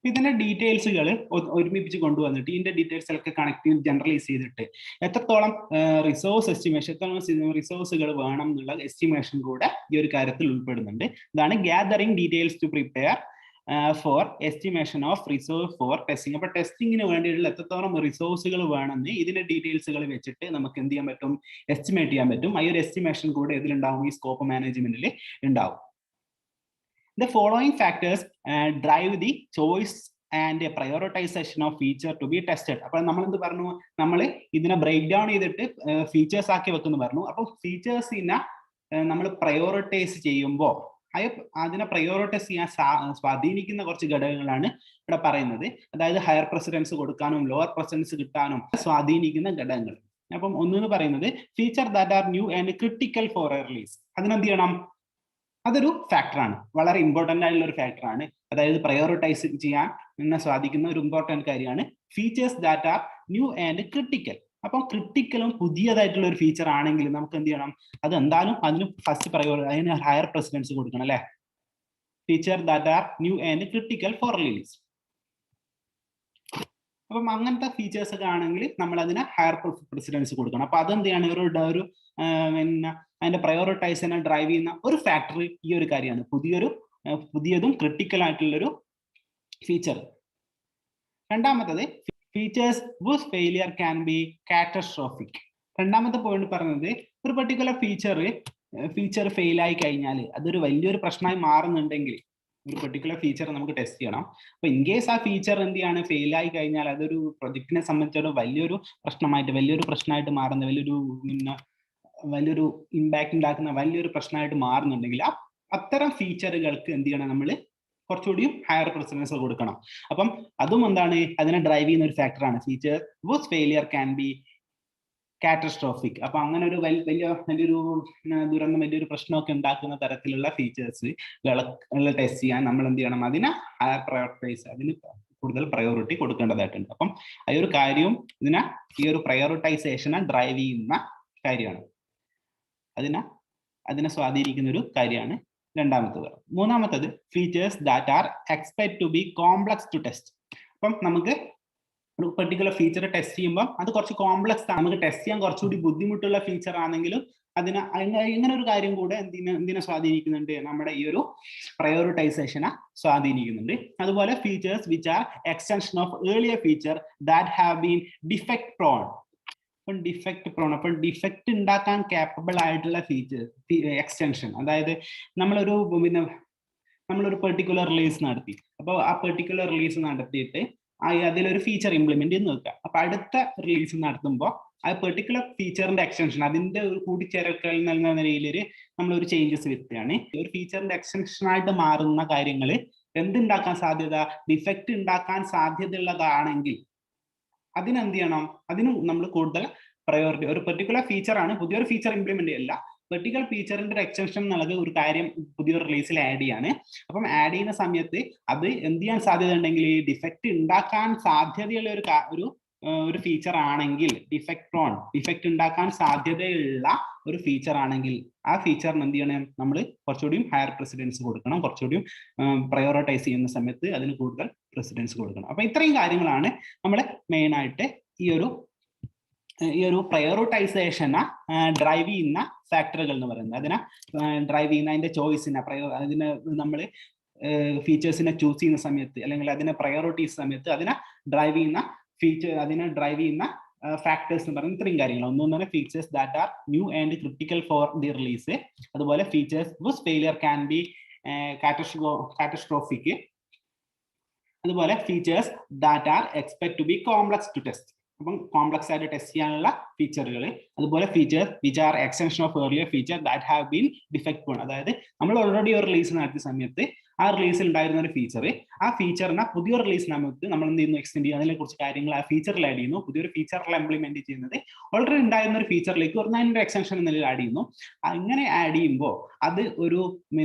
ഇതിന്റെ ഡീറ്റെയിൽസുകൾ ഒരുമിപ്പിച്ച് കൊണ്ടുവന്നിട്ട് ഇതിന്റെ ഡീറ്റെയിൽസ് ഒക്കെ കണക്ട് ജനറലൈസ് ചെയ്തിട്ട് എത്രത്തോളം റിസോഴ്സ് എസ്റ്റിമേഷൻ, എത്രത്തോളം റിസോഴ്സുകൾ വേണം എന്നുള്ള എസ്റ്റിമേഷൻ കൂടെ ഈ ഒരു കാര്യത്തിൽ ഉൾപ്പെടുന്നുണ്ട്. ഇതാണ് gathering details to prepare for estimation of resource for testing. അപ്പൊ ടെസ്റ്റിങ്ങിന് വേണ്ടിയിട്ടുള്ള എത്രത്തോളം റിസോഴ്സുകൾ വേണമെന്ന് ഇതിന്റെ ഡീറ്റെയിൽസുകൾ വെച്ചിട്ട് നമുക്ക് എന്ത് ചെയ്യാൻ പറ്റും, എസ്റ്റിമേറ്റ് ചെയ്യാൻ പറ്റും. ആ ഒരു എസ്റ്റിമേഷൻ കൂടെ ഇതിലുണ്ടാവും, ഈ സ്കോപ്പ് മാനേജ്മെന്റിൽ ഉണ്ടാവും. The following factors drive the choice and a prioritization of feature to be tested. അപ്പോൾ നമ്മൾ എന്ത് പറഞ്ഞു, നമ്മൾ ഇതിനെ ബ്രേക്ക് ഡൗൺ ചെയ്തിട്ട് ഫീച്ചേഴ്സ് ആക്കി വെക്കുന്നു പറഞ്ഞു. അപ്പോൾ ഫീച്ചേഴ്സിനെ നമ്മൾ പ്രയോറിറ്റൈസ് ചെയ്യുമ്പോൾ അതിനെ പ്രയോറിറ്റൈസ് ചെയ്യാൻ സ്വാധീനിക്കുന്ന കുറച്ച് ഘടകങ്ങളാണ് ഇവിടെ പറയുന്നത്. അതായത് ഹയർ പ്രസിഡൻസ് കൊടുക്കാനും ലോവർ പ്രസിഡൻസ് കിട്ടാനും സ്വാധീനിക്കുന്ന ഘടകങ്ങൾ. അപ്പം ഒന്നെന്ന് പറയുന്നത് feature that are new and critical for a release. അതിനെന്ത് ചെയ്യണം, അതൊരു ഫാക്ടറാണ്, വളരെ ഇമ്പോർട്ടൻ്റ് ആയിട്ടുള്ള ഒരു ഫാക്ടറാണ്. അതായത് പ്രയോറിറ്റൈസ് ചെയ്യാൻ എന്നെ സ്വാധീനിക്കുന്ന ഒരു ഇമ്പോർട്ടൻറ്റ് കാര്യമാണ് features that are new and critical. അപ്പം ക്രിട്ടിക്കലും പുതിയതായിട്ടുള്ള ഒരു ഫീച്ചർ ആണെങ്കിൽ നമുക്ക് എന്ത് ചെയ്യണം, അത് എന്തായാലും അതിന് ഫസ്റ്റ് അതിന് ഹയർ പ്രസിഡൻസ് കൊടുക്കണം അല്ലെ. Feature that are new and critical for release. അപ്പം അങ്ങനത്തെ ഫീച്ചേഴ്സ് ഒക്കെ ആണെങ്കിൽ നമ്മൾ അതിന് ഹയർ പ്രസിഡൻസ് കൊടുക്കണം. അപ്പൊ അതെന്ത് ചെയ്യാണ്, ഒരു പിന്നെ അതിന്റെ പ്രയോറിറ്റൈസിനെ ഡ്രൈവ് ചെയ്യുന്ന ഒരു ഫാക്ടർ ഈ ഒരു കാര്യമാണ്, പുതിയതും ക്രിട്ടിക്കൽ ആയിട്ടുള്ളൊരു ഫീച്ചർ. രണ്ടാമത്തത് features whose failure can be catastrophic. രണ്ടാമത്തെ പോയിന്റ് പറഞ്ഞത് ഒരു പെർട്ടിക്കുലർ ഫീച്ചർ ഫെയിൽ ആയി കഴിഞ്ഞാൽ അതൊരു വലിയൊരു പ്രശ്നമായി മാറുന്നുണ്ടെങ്കിൽ ഒരു പെർട്ടിക്കുലർ ഫീച്ചർ നമുക്ക് ടെസ്റ്റ് ചെയ്യണം. അപ്പൊ ഇൻ കേസ് ആ ഫീച്ചർ എന്ത് ചെയ്യാണ്, ഫെയിൽ ആയി കഴിഞ്ഞാൽ അതൊരു പ്രൊജക്റ്റിനെ സംബന്ധിച്ചൊരു വലിയൊരു പ്രശ്നമായിട്ട് മാറുന്ന വലിയൊരു ഇമ്പാക്ട് ഉണ്ടാക്കുന്ന വലിയൊരു പ്രശ്നമായിട്ട് മാറുന്നുണ്ടെങ്കിൽ അത്തരം ഫീച്ചറുകൾക്ക് എന്ത് ചെയ്യണം, നമ്മൾ കുറച്ചുകൂടിയും ഹയർ പ്രസിഡൻസ് കൊടുക്കണം. അപ്പം അതും എന്താണ്, അതിനെ ഡ്രൈവ് ചെയ്യുന്ന ഒരു ഫാക്ടറാണ്. Feature whose failure can be catastrophic. അപ്പൊ അങ്ങനെ ഒരു വലിയൊരു ദുരന്തം, വലിയൊരു പ്രശ്നമൊക്കെ ഉണ്ടാക്കുന്ന തരത്തിലുള്ള ഫീച്ചേഴ്സ് ടെസ്റ്റ് ചെയ്യാൻ നമ്മൾ എന്ത് ചെയ്യണം, അതിനെ ഹയർ പ്രയോറിറ്റൈസ്, അതിന് കൂടുതൽ പ്രയോറിറ്റി കൊടുക്കേണ്ടതായിട്ടുണ്ട്. അപ്പം ആ ഒരു കാര്യവും ഈ ഒരു പ്രയോറിറ്റൈസേഷനെ ഡ്രൈവ് ചെയ്യുന്ന കാര്യമാണ്, അതിനെ സ്വാധീനിക്കുന്ന ഒരു കാര്യമാണ് രണ്ടാമത്തത്. മൂന്നാമത്തത് features that are expect to be complex to test. അപ്പം നമുക്ക് ഒരു പെർട്ടിക്കുലർ ഫീച്ചർ ടെസ്റ്റ് ചെയ്യുമ്പോൾ അത് കുറച്ച് കോംപ്ലക്സ് ആണ്, നമുക്ക് ടെസ്റ്റ് ചെയ്യാൻ കുറച്ചുകൂടി ബുദ്ധിമുട്ടുള്ള ഫീച്ചർ ആണെങ്കിലും ഇങ്ങനെ ഒരു കാര്യം കൂടെ എന്തിനെ സ്വാധീനിക്കുന്നുണ്ട്, നമ്മുടെ ഈ ഒരു പ്രയോറിറ്റൈസേഷനെ സ്വാധീനിക്കുന്നുണ്ട്. അതുപോലെ features which are extension of earlier feature that have been defect prone. അപ്പം ഡിഫെക്ട് ഉണ്ടാക്കാൻ കാപ്പബിൾ ആയിട്ടുള്ള ഫീച്ചേഴ്സ് എക്സ്റ്റൻഷൻ. അതായത് നമ്മളൊരു പെർട്ടിക്കുലർ റിലീസ് നടത്തി, അപ്പോൾ ആ പെർട്ടിക്കുലർ റിലീസ് നടത്തിയിട്ട് അതിലൊരു ഫീച്ചർ ഇംപ്ലിമെന്റ് ചെയ്ത് നോക്കുക. അപ്പൊ അടുത്ത റിലീസ് നടത്തുമ്പോൾ ആ പെർട്ടിക്കുലർ ഫീച്ചറിന്റെ എക്സ്റ്റൻഷൻ, അതിന്റെ ഒരു കൂട്ടിച്ചേർക്കൽ നൽകുന്ന നിലയിൽ നമ്മളൊരു ചേഞ്ചസ് വരുത്തുകയാണ്. ഒരു ഫീച്ചറിന്റെ എക്സ്റ്റൻഷൻ ആയിട്ട് മാറുന്ന കാര്യങ്ങൾ എന്തുണ്ടാക്കാൻ സാധ്യത, ഡിഫെക്ട് ഉണ്ടാക്കാൻ സാധ്യതയുള്ളതാണെങ്കിൽ അതിനെന്ത് ചെയ്യണം, അതിന് നമ്മൾ കൂടുതൽ പ്രയോറിറ്റി. ഒരു പെർട്ടിക്കുലർ ഫീച്ചർ ആണ്, പുതിയൊരു ഫീച്ചർ ഇംപ്ലിമെന്റ് ചെയ്യില്ല, പെർട്ടിക്കുലർ ഫീച്ചറിന്റെ ഒരു എക്സ്റ്റൻഷൻ എന്നുള്ളത് ഒരു കാര്യം പുതിയൊരു റിലീസിൽ ആഡ് ചെയ്യാണ്. അപ്പം ആഡ് ചെയ്യുന്ന സമയത്ത് അത് എന്ത് ചെയ്യാൻ സാധ്യത ഉണ്ടെങ്കിൽ, ഡിഫെക്ട് ഉണ്ടാക്കാൻ സാധ്യതയുള്ള ഒരു ഫീച്ചർ ആണെങ്കിൽ, ഡിഫെക്ട് ഉണ്ടാക്കാൻ സാധ്യതയുള്ള ഒരു ഫീച്ചർ ആണെങ്കിൽ ആ ഫീച്ചറിന് എന്ത് ചെയ്യണം, നമ്മൾ കുറച്ചുകൂടിയും ഹയർ പ്രസിഡൻസ് കൊടുക്കണം, കുറച്ചുകൂടിയും പ്രയോറിറ്റൈസ് ചെയ്യുന്ന സമയത്ത് അതിന് കൂടുതൽ പ്രസിഡൻസ് കൊടുക്കണം. അപ്പൊ ഇത്രയും കാര്യങ്ങളാണ് നമ്മൾ മെയിൻ ആയിട്ട് ഈ ഒരു പ്രയോറിറ്റൈസേഷനെ ഡ്രൈവ് ചെയ്യുന്ന ഫാക്ടറുകൾ എന്ന് പറയുന്നത്. അതിനെ ഡ്രൈവ് ചെയ്യുന്ന അതിന്റെ ചോയ്സിനെ അതിനെ നമ്മൾ ഫീച്ചേഴ്സിനെ ചൂസ് ചെയ്യുന്ന സമയത്ത്, അല്ലെങ്കിൽ അതിനെ പ്രയോറിറ്റൈസ് സമയത്ത് അതിനെ ഡ്രൈവ് ചെയ്യുന്ന ഫാക്ടേഴ്സ് എന്ന് പറയുന്നത് ഇത്രയും കാര്യങ്ങൾ. ഒന്നും തന്നെ features that are new and critical for the release, അതുപോലെ features whose failure can be catastrophic, അതുപോലെ features that are expect to be complex to test. അപ്പം കോംപ്ലക്സ് ആയിട്ട് ടെസ്റ്റ് ചെയ്യാനുള്ള ഫീച്ചറുകൾ. അതുപോലെ features which are extension of earlier feature that have been defect. അതായത് നമ്മൾ already ഒരു റിലീസ് നടത്തിയ സമയത്ത് ആ റിലീസിൽ ഉണ്ടായിരുന്ന ഒരു ഫീച്ചർ, ആ ഫീച്ചറിനെ പുതിയ റിലീസ് നമുക്ക് നമ്മൾ എന്ത് ചെയ്യുന്നു, എക്സ്റ്റെൻഡ് ചെയ്യുന്നു, അതിനെ കുറിച്ച് കാര്യങ്ങൾ ആ ഫീച്ചറിൽ ആഡ് ചെയ്യുന്നു. പുതിയൊരു ഫീച്ചറിൽ ഇംപ്ലിമെന്റ് ചെയ്യുന്നത് ഓൾറെഡി ഉണ്ടായിരുന്ന ഒരു ഫീച്ചറിലേക്ക് ഒരു അതിന്റെ എക്സ്റ്റൻഷൻ എന്നതിൽ ആഡ് ചെയ്യുന്നു. അങ്ങനെ ആഡ് ചെയ്യുമ്പോൾ അത് ഒരു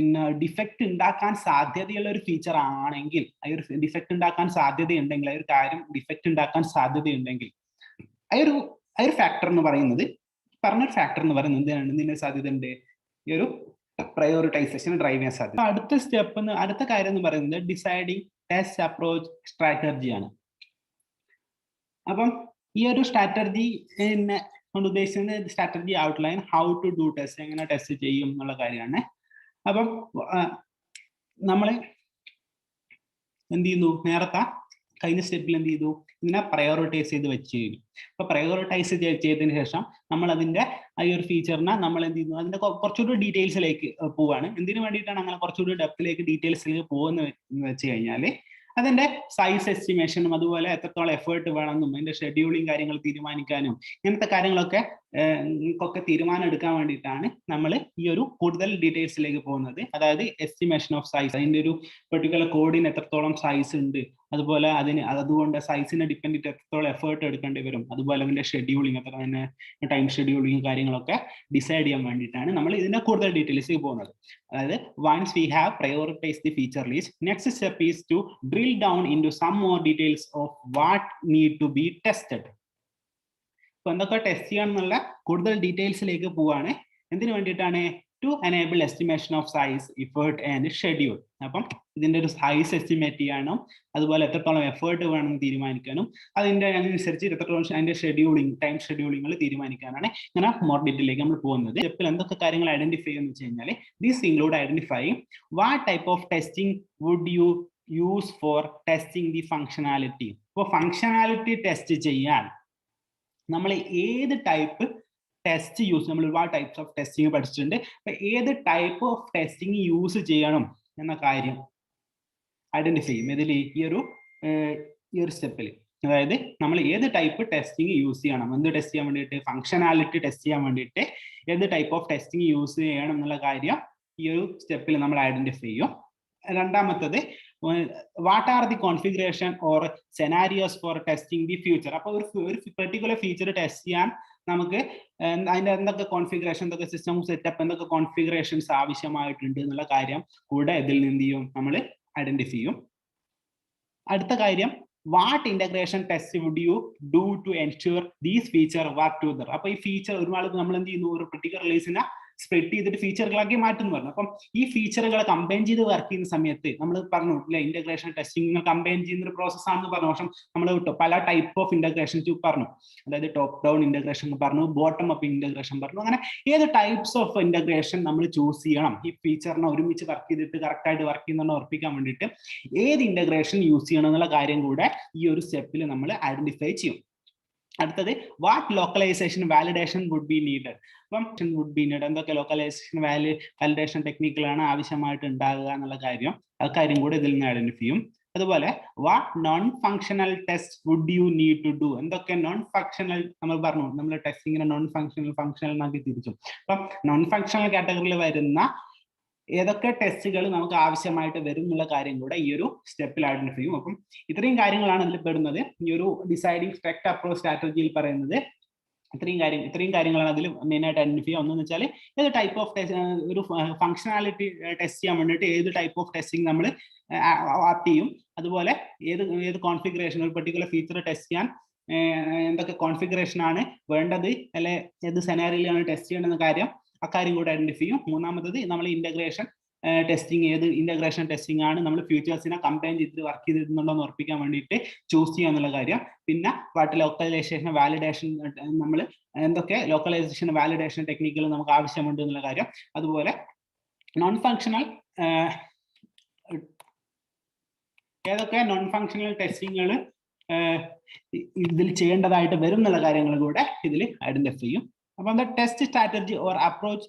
ഡിഫക്റ്റ് ഉണ്ടാക്കാൻ സാധ്യതയുള്ള ഒരു ഫീച്ചർ ആണെങ്കിൽ, ആ ഒരു ഡിഫക്റ്റ് ഉണ്ടാക്കാൻ സാധ്യതയുണ്ടെങ്കിൽ, ആ ഒരു കാര്യം ഡിഫക്റ്റ് ഉണ്ടാക്കാൻ സാധ്യതയുണ്ടെങ്കിൽ ആ ഒരു ഫാക്ടർ എന്ന് പറയുന്നത്, പറഞ്ഞൊരു ഫാക്ടർ എന്ന് പറയുന്നത് എന്തിനാണ്, ഇതിന്റെ സാധ്യത ഉണ്ട്, ഈ ഒരു പ്രയോറിറ്റൈസേഷൻ ഡ്രൈവ് ചെയ്യാൻ സാധ്യത. അടുത്ത സ്റ്റെപ്പ്, അടുത്ത കാര്യം എന്ന് പറയുന്നത് ഡിസൈഡിങ് ടെസ്റ്റ് അപ്രോച്ച് സ്ട്രാറ്റജിയാണ്. അപ്പം ഈ ഒരു സ്ട്രാറ്റജി കൊണ്ട് ഉദ്ദേശിക്കുന്നത് strategy outline how to do test, എങ്ങനെ ടെസ്റ്റ് ചെയ്യും എന്നുള്ള കാര്യമാണ്. അപ്പം നമ്മൾ എന്ത് ചെയ്യുന്നു, നേരത്തെ കഴിഞ്ഞ സ്റ്റെപ്പിൽ എന്ത് ചെയ്തു, ഇതിനെ പ്രയോറിറ്റൈസ് ചെയ്ത് വെച്ച് കഴിഞ്ഞു. അപ്പൊ പ്രയോറിറ്റൈസ് ചെയ്തതിന് ശേഷം നമ്മൾ അതിന്റെ ഈ ഒരു ഫീച്ചറിനെ നമ്മൾ എന്ത് ചെയ്യുന്നു, അതിന്റെ കുറച്ചുകൂടി ഡീറ്റെയിൽസിലേക്ക് പോവാണ്. എന്തിനു വേണ്ടിയിട്ടാണ് അങ്ങനെ കുറച്ചുകൂടി ഡെപ്തിലേക്ക് ഡീറ്റെയിൽസിലേക്ക് പോകുന്നത് എന്ന് വെച്ച് കഴിഞ്ഞാൽ, അതിന്റെ സൈസ് എസ്റ്റിമേഷനും അതുപോലെ എത്രത്തോളം എഫേർട്ട് വേണമെന്നും അതിന്റെ ഷെഡ്യൂളിങ് കാര്യങ്ങൾ തീരുമാനിക്കാനും ഇങ്ങനത്തെ കാര്യങ്ങളൊക്കെ തീരുമാനം എടുക്കാൻ വേണ്ടിയിട്ടാണ് നമ്മൾ ഈ ഒരു കൂടുതൽ ഡീറ്റെയിൽസിലേക്ക് പോകുന്നത്. അതായത് എസ്റ്റിമേഷൻ ഓഫ് സൈസ്, അതിന്റെ ഒരു പെർട്ടിക്കുലർ കോഡിന് എത്രത്തോളം സൈസ് ഉണ്ട്, അതുപോലെ അതുകൊണ്ട് സൈസിനെ ഡിപ്പെൻഡ് ചെയ്ത് എത്രത്തോളം എഫേർട്ട് എടുക്കേണ്ടി വരും, അതുപോലെ അതിന്റെ ഷെഡ്യൂളിങ്, അത്ര തന്നെ ടൈം ഷെഡ്യൂളിങ് കാര്യങ്ങളൊക്കെ ഡിസൈഡ് ചെയ്യാൻ വേണ്ടിയിട്ടാണ് നമ്മൾ ഇതിന്റെ കൂടുതൽ ഡീറ്റെയിൽസിലേക്ക് പോകുന്നത്. അതായത് once we have prioritized the feature list, next step is to drill down into some more details of what need to be tested. അപ്പൊ എന്തൊക്കെ ടെസ്റ്റ് ചെയ്യാന്നുള്ള കൂടുതൽ ഡീറ്റെയിൽസിലേക്ക് പോവാണ്. എന്തിനു വേണ്ടിയിട്ടാണ്? To enable estimation of size, effort and schedule. അപ്പം ഇതിന്റെ ഒരു size estimate ചെയ്യാനും അതുപോലെ എത്രത്തോളം എഫേർട്ട് വേണമെന്ന് തീരുമാനിക്കാനും അതിന്റെ അനുസരിച്ച് എത്രത്തോളം അതിന്റെ ഷെഡ്യൂളിങ്, ടൈം ഷെഡ്യൂളിങ്ങൾ തീരുമാനിക്കാനാണ് ഇങ്ങനെ മോർ ഡീറ്റെയിലേക്ക് നമ്മൾ പോകുന്നത്. സ്റ്റെപ്പിൽ എന്തൊക്കെ കാര്യങ്ങൾ ഐഡന്റിഫൈ ചെയ്യുന്ന വെച്ച് കഴിഞ്ഞാൽ, these include identifying what type of testing would you use for testing the functionality. അപ്പോൾ ഫങ്ഷനാലിറ്റി ടെസ്റ്റ് ചെയ്യാൻ നമ്മൾ ഏത് ടൈപ്പ് ടെസ്റ്റ് യൂസ്, നമ്മൾ ഒരുപാട് ടൈപ്സ് ഓഫ് ടെസ്റ്റിംഗ് പഠിച്ചിട്ടുണ്ട്. അപ്പൊ ഏത് ടൈപ്പ് ഓഫ് ടെസ്റ്റിംഗ് യൂസ് ചെയ്യണം എന്ന കാര്യം ഐഡന്റിഫൈ ചെയ്യും ഇതിൽ, ഈ ഒരു സ്റ്റെപ്പിൽ. അതായത് നമ്മൾ ഏത് ടൈപ്പ് ടെസ്റ്റിംഗ് യൂസ് ചെയ്യണം, എന്ത് ടെസ്റ്റ് ചെയ്യാൻ വേണ്ടിയിട്ട്, ഫങ്ഷനാലിറ്റി ടെസ്റ്റ് ചെയ്യാൻ വേണ്ടിയിട്ട് ഏത് ടൈപ്പ് ഓഫ് ടെസ്റ്റിംഗ് യൂസ് ചെയ്യണം എന്നുള്ള കാര്യം ഈ ഒരു സ്റ്റെപ്പിൽ നമ്മൾ ഐഡന്റിഫൈ ചെയ്യും. രണ്ടാമത്തത് what are the configuration or scenarios four testing the future. അപ്പൊ ഒരു പെർട്ടിക്കുലർ ഫീച്ചർ ടെസ്റ്റ് ചെയ്യാൻ നമുക്ക് അതിന്റെ എന്തൊക്കെ കോൺഫിഗറേഷൻ, എന്തൊക്കെ സിസ്റ്റം സെറ്റപ്പ്, എന്തൊക്കെ കോൺഫിഗറേഷൻസ് ആവശ്യമായിട്ടുണ്ട് എന്നുള്ള കാര്യം കൂടെ ഇതിൽ നിന്ന് ചെയ്യും, നമ്മൾ ഐഡന്റിഫൈ ചെയ്യും. അടുത്ത കാര്യം, what integration test would you do to ensure these feature work together. അപ്പൊ ഈ ഫീച്ചർ ഒരുപാട് നമ്മൾ എന്ത് ചെയ്യുന്നു, ഒരു പെർട്ടിക്കുലർ റിലീസിനെ സ്പ്ലിറ്റ് ചെയ്തിട്ട് ഫീച്ചറുകളാക്കി മാറ്റുന്നു പറഞ്ഞു. അപ്പം ഈ ഫീച്ചറുകൾ കമ്പൈൻ ചെയ്ത് വർക്ക് ചെയ്യുന്ന സമയത്ത് നമ്മൾ പറഞ്ഞു ഇല്ല, ഇന്റഗ്രേഷൻ ടെസ്റ്റിംഗ് കമ്പൈൻ ചെയ്യുന്ന ഒരു പ്രോസസ് ആണെന്ന് പറഞ്ഞു. പക്ഷെ നമ്മൾ പല ടൈപ്പ് ഓഫ് ഇന്റഗ്രേഷൻ പറഞ്ഞു. അതായത് ടോപ്പ് ഡൗൺ ഇന്റഗ്രേഷൻ പറഞ്ഞു, ബോട്ടം അപ്പ് ഇന്റഗ്രേഷൻ പറഞ്ഞു. അങ്ങനെ ഏത് ടൈപ്സ് ഓഫ് ഇന്റഗ്രേഷൻ നമ്മൾ ചൂസ് ചെയ്യണം, ഈ ഫീച്ചറിനെ ഒരുമിച്ച് വർക്ക് ചെയ്തിട്ട് കറക്റ്റ് ആയിട്ട് വർക്ക് ചെയ്യുന്ന ഉറപ്പിക്കാൻ വേണ്ടിയിട്ട് ഏത് ഇന്റഗ്രേഷൻ യൂസ് ചെയ്യണം എന്നുള്ള കാര്യം കൂടെ ഈ ഒരു സ്റ്റെപ്പിൽ നമ്മൾ ഐഡന്റിഫൈ ചെയ്യും. അടുത്തത്, what localisation validation would be needed. അപ്പം എന്തൊക്കെ ലോക്കലൈസേഷൻ വാലിഡേഷൻ ടെക്നിക്കുകളാണ് ആവശ്യമായിട്ട് ഉണ്ടാകുക എന്നുള്ള കാര്യം കൂടെ ഇതിൽ നിന്ന് ഐഡന്റിഫൈ ചെയ്യും. അതുപോലെ what non functional test would you need to do. എന്തൊക്കെ നോൺ ഫങ്ഷണൽ, നമ്മൾ പറഞ്ഞു നമ്മൾ ടെസ്റ്റിങ്ങിനെ നോൺ ഫങ്ഷണൽ, ഫങ്ഷണൽ എന്നാക്കി തിരിച്ചു. അപ്പം നോൺ ഫങ്ഷണൽ കാറ്റഗറിയിൽ വരുന്ന ഏതൊക്കെ ടെസ്റ്റുകൾ നമുക്ക് ആവശ്യമായിട്ട് വരും എന്നുള്ള കാര്യം കൂടെ ഈ ഒരു സ്റ്റെപ്പിൽ ഐഡന്റിഫൈ ചെയ്യും. അപ്പം ഇത്രയും കാര്യങ്ങളാണ് അതിൽ പെടുന്നത്. ഈ ഒരു ഡിസൈഡിങ് സ്ട്രക്റ്റ് അപ്രോച്ച് സ്ട്രാറ്റജിയിൽ പറയുന്നത് ഇത്രയും കാര്യങ്ങളാണ് അതിൽ മെയിനായിട്ട് ഐഡന്റിഫൈ ചെയ്യുക. ഒന്നെന്ന് വെച്ചാൽ ഏത് ടൈപ്പ് ഓഫ് ഒരു ഫങ്ഷനാലിറ്റി ടെസ്റ്റ് ചെയ്യാൻ വേണ്ടിയിട്ട് ഏത് ടൈപ്പ് ഓഫ് ടെസ്റ്റിംഗ് നമ്മൾ ആപ്റ്റ് ചെയ്യും, അതുപോലെ ഏത് കോൺഫിഗറേഷൻ, ഒരു പെർട്ടിക്കുലർ ഫീച്ചർ ടെസ്റ്റ് ചെയ്യാൻ എന്തൊക്കെ കോൺഫിഗറേഷൻ ആണ് വേണ്ടത്, അല്ലെ ഏത് സെനാരിയിലാണ് ടെസ്റ്റ് ചെയ്യേണ്ടെന്ന അക്കാര്യം കൂടെ ഐഡന്റിഫൈ ചെയ്യും. മൂന്നാമത്തത് നമ്മൾ ഇന്റഗ്രേഷൻ ടെസ്റ്റിംഗ്, ഏത് ഇന്റഗ്രേഷൻ ടെസ്റ്റിംഗ് ആണ് നമ്മൾ ഫ്യൂച്ചേഴ്സിനെ കമ്പൈൻ ചെയ്തിട്ട് വർക്ക് ചെയ്തിട്ടുണ്ടോ എന്ന് ഉറപ്പിക്കാൻ വേണ്ടിയിട്ട് ചൂസ് ചെയ്യുക എന്നുള്ള കാര്യം. പിന്നെ വാട്ട് ലോക്കലൈസേഷൻ വാലിഡേഷൻ, നമ്മൾ എന്തൊക്കെ ലോക്കലൈസേഷൻ വാലിഡേഷൻ ടെക്നിക്കുകൾ നമുക്ക് ആവശ്യമുണ്ട് എന്നുള്ള കാര്യം. അതുപോലെ നോൺ ഫങ്ഷണൽ ഏതൊക്കെ നോൺ ഫങ്ഷണൽ ടെസ്റ്റിങ്ങുകൾ ഇതിൽ ചെയ്യേണ്ടതായിട്ട് വരും എന്നുള്ള കാര്യങ്ങൾ കൂടെ ഇതിൽ ഐഡന്റിഫൈ ചെയ്യും. അപ്പം the test strategy or approach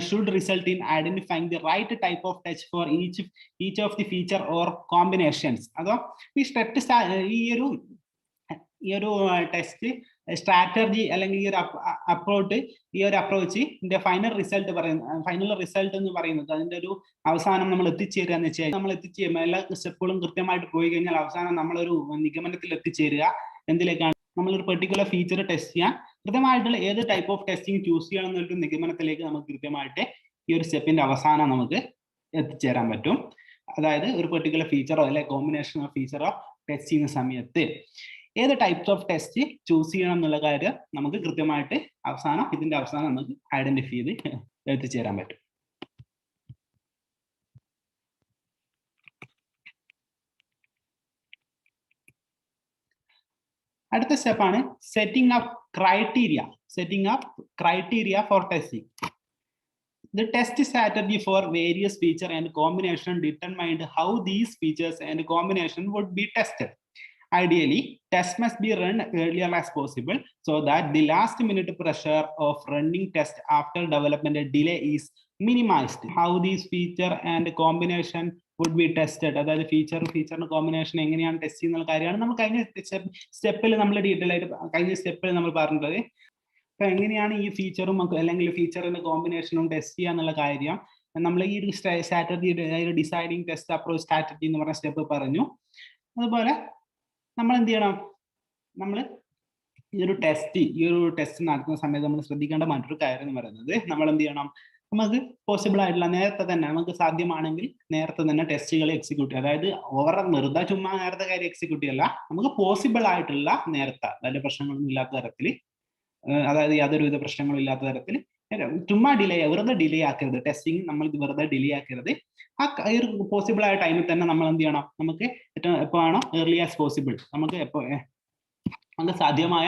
should result in identifying the right type of test for each of the feature or combinations. അതോ ഈ ഒരു ടെസ്റ്റ് സ്ട്രാറ്റജി അല്ലെങ്കിൽ ഈ ഒരു അപ്രോച്ചിന്റെ ഫൈനൽ റിസൾട്ട് എന്ന് പറയുന്നത് അതിന്റെ ഒരു അവസാനം നമ്മൾ എത്തിച്ചേരുക എന്ന് വെച്ചാൽ നമ്മൾ എത്തിച്ചേരുമ്പോൾ എല്ലാ സ്റ്റെപ്പുകളും കൃത്യമായിട്ട് പോയി കഴിഞ്ഞാൽ അവസാനം നമ്മളൊരു നിഗമനത്തിൽ എത്തിച്ചേരുക എന്തിലേക്കാണ്, നമ്മളൊരു പെർട്ടിക്കുലർ ഫീച്ചർ ടെസ്റ്റ് ചെയ്യാൻ കൃത്യമായിട്ടുള്ള ഏത് ടൈപ്പ് ഓഫ് ടെസ്റ്റിംഗ് ചൂസ് ചെയ്യണം എന്നൊരു നിഗമനത്തിലേക്ക് നമുക്ക് കൃത്യമായിട്ട് ഈ ഒരു സ്റ്റെപ്പിന്റെ അവസാനം നമുക്ക് എത്തിച്ചേരാൻ പറ്റും. അതായത് ഒരു പെർട്ടിക്കുലർ ഫീച്ചറോ അല്ലെങ്കിൽ കോമ്പിനേഷൻ ഓഫ് ഫീച്ചറോ ടെസ്റ്റ് ചെയ്യുന്ന സമയത്ത് ഏത് ടൈപ്സ് ഓഫ് ടെസ്റ്റ് ചൂസ് ചെയ്യണം എന്നുള്ള കാര്യം നമുക്ക് കൃത്യമായിട്ട് ഇതിന്റെ അവസാനം നമുക്ക് ഐഡന്റിഫൈ ചെയ്ത് എത്തിച്ചേരാൻ പറ്റും. അടുത്ത സ്റ്റെപ്പാണ് setting up criteria for testing. The test strategy for various feature and combination determined how these features and combination would be tested. Ideally, tests must be run earlier as possible so that the last minute pressure of running test after development delay is minimized. How these feature and combination would be tested, അതായത് feature combination എങ്ങനെയാണ് test ചെയ്യുന്ന കാര്യമാണ് നമ്മൾ കഴിഞ്ഞ സ്റ്റെപ്പിൽ നമ്മൾ detail ആയിട്ട് നമ്മൾ പറഞ്ഞത്. അപ്പൊ എങ്ങനെയാണ് ഈ ഫീച്ചറും അല്ലെങ്കിൽ ഫീച്ചറിന്റെ കോമ്പിനേഷനും ടെസ്റ്റ് ചെയ്യുക എന്നുള്ള കാര്യം നമ്മൾ ഈ ഒരു സ്ട്രാറ്റജിയുടെ ഡിസൈഡിങ് ടെസ്റ്റ് അപ്രോച്ച് സ്ട്രാറ്റജി എന്ന് പറഞ്ഞ സ്റ്റെപ്പ് പറഞ്ഞു. അതുപോലെ നമ്മൾ എന്ത് ചെയ്യണം, നമ്മൾ ഈ ഒരു ടെസ്റ്റ് നടത്തുന്ന സമയത്ത് നമ്മൾ ശ്രദ്ധിക്കേണ്ട മറ്റൊരു കാര്യം എന്ന് പറയുന്നത് നമ്മൾ എന്ത് ചെയ്യണം, നമുക്ക് പോസിബിൾ ആയിട്ടുള്ള നേരത്തെ തന്നെ നമുക്ക് സാധ്യമാണെങ്കിൽ നേരത്തെ തന്നെ ടെസ്റ്റുകൾ എക്സിക്യൂട്ട് ചെയ്യുക. അതായത് വെറുതെ ചുമ്മാ നേരത്തെ കാര്യം എക്സിക്യൂട്ട് ചെയ്യല്ല, നമുക്ക് പോസിബിൾ ആയിട്ടുള്ള നേരത്തെ അതായത് പ്രശ്നങ്ങളൊന്നും ഇല്ലാത്ത തരത്തിൽ, അതായത് യാതൊരുവിധ പ്രശ്നങ്ങളും ഇല്ലാത്ത തരത്തിൽ ചുമ്മാ വെറുതെ ഡിലേ ആക്കരുത്. ടെസ്റ്റിംഗ് നമ്മൾ വെറുതെ ഡിലേ ആക്കരുത്. ആ ഒരു പോസിബിൾ ആയ ടൈമിൽ തന്നെ നമ്മൾ എന്ത് ചെയ്യണം, നമുക്ക് എപ്പോഴാണോ ഏർലി ആസ് പോസിബിൾ നമുക്ക് സാധ്യമായ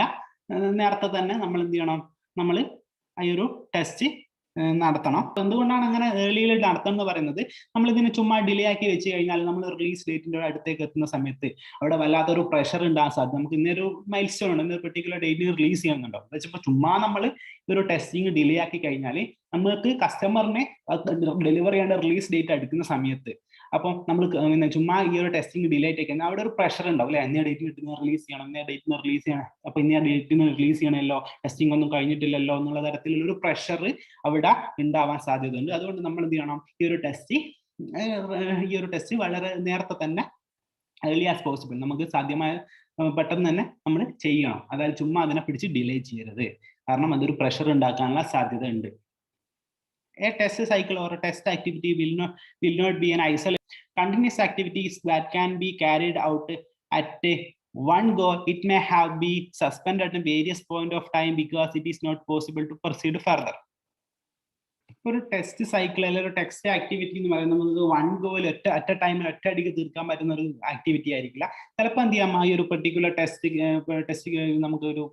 നേരത്തെ തന്നെ നമ്മൾ എന്ത് ചെയ്യണം, നമ്മൾ ഈ ഒരു ടെസ്റ്റ് നടത്തണം. എന്തുകൊണ്ടാണ് അങ്ങനെ ഏർലിയിൽ നടത്തണം എന്ന് പറയുന്നത്, നമ്മൾ ഇതിന് ചുമ്മാ ഡിലേ ആക്കി വെച്ച് കഴിഞ്ഞാൽ നമ്മൾ റിലീസ് ഡേറ്റിന്റെ അടുത്തേക്ക് എത്തുന്ന സമയത്ത് അവിടെ വല്ലാത്തൊരു പ്രഷർ ഉണ്ടാകാൻ സാധ്യത. നമുക്ക് ഇന്നൊരു മൈൽ സ്റ്റോൺ ഉണ്ട്, ഇന്നൊരു പെർട്ടിക്കുലർ ഡേറ്റിന് റിലീസ് ചെയ്യുന്നുണ്ടോ വെച്ചപ്പോൾ ചുമ്മാ നമ്മൾ ഒരു ടെസ്റ്റിംഗ് ഡിലേ ആക്കി കഴിഞ്ഞാൽ നമുക്ക് കസ്റ്റമറിനെ ഡെലിവർ ചെയ്യേണ്ട റിലീസ് ഡേറ്റ് അടുക്കുന്ന സമയത്ത് അപ്പം നമ്മൾ ചുമ്മാ ഈ ഒരു ടെസ്റ്റിംഗ് ഡിലേ ആയിട്ട് കഴിഞ്ഞാൽ അവിടെ ഒരു പ്രഷർ ഉണ്ടാവും അല്ലെ, ഇന്ന ഡേറ്റിന് റിലീസ് ചെയ്യണം, ഇന്ന ഡേറ്റിന് റിലീസ് ചെയ്യണം, അപ്പൊ ഇന്ന ഡേറ്റിന് റിലീസ് ചെയ്യണമല്ലോ, ടെസ്റ്റിംഗ് ഒന്നും കഴിഞ്ഞിട്ടില്ലല്ലോ എന്നുള്ള തരത്തിലുള്ള ഒരു പ്രഷർ അവിടെ ഉണ്ടാവാൻ സാധ്യതയുണ്ട്. അതുകൊണ്ട് നമ്മൾ എന്ത് ചെയ്യണം, ഈ ഒരു ടെസ്റ്റ് വളരെ നേരത്തെ തന്നെ ഏർലി ആസ് പോസിബിൾ നമുക്ക് സാധ്യമായ പെട്ടെന്ന് തന്നെ നമ്മൾ ചെയ്യണം. അതായത് ചുമ്മാ അതിനെ പിടിച്ച് ഡിലേ ചെയ്യരുത്, കാരണം അതൊരു പ്രഷർ ഉണ്ടാക്കാനുള്ള സാധ്യത ഉണ്ട്. A test cycle or a test activity will not be an isolated continuous activities that can be carried out at one go. It may have been suspended at various point of time because it is not possible to proceed further. ഒരു test cycle അല്ലെങ്കിൽ ഒരു test activity എന്ന് പറയുന്നത് നമുക്ക് one ഗോയിൽ ഒറ്റ ടൈമിൽ ഒറ്റ അടിക്ക് തീർക്കാൻ പറ്റുന്ന ഒരു ആക്ടിവിറ്റി ആയിരിക്കില്ല. ചിലപ്പോൾ എന്ത് ചെയ്യാം, ഈ ഒരു പെർട്ടിക്കുലർ ടെസ്റ്റ് നമുക്ക് ഒരു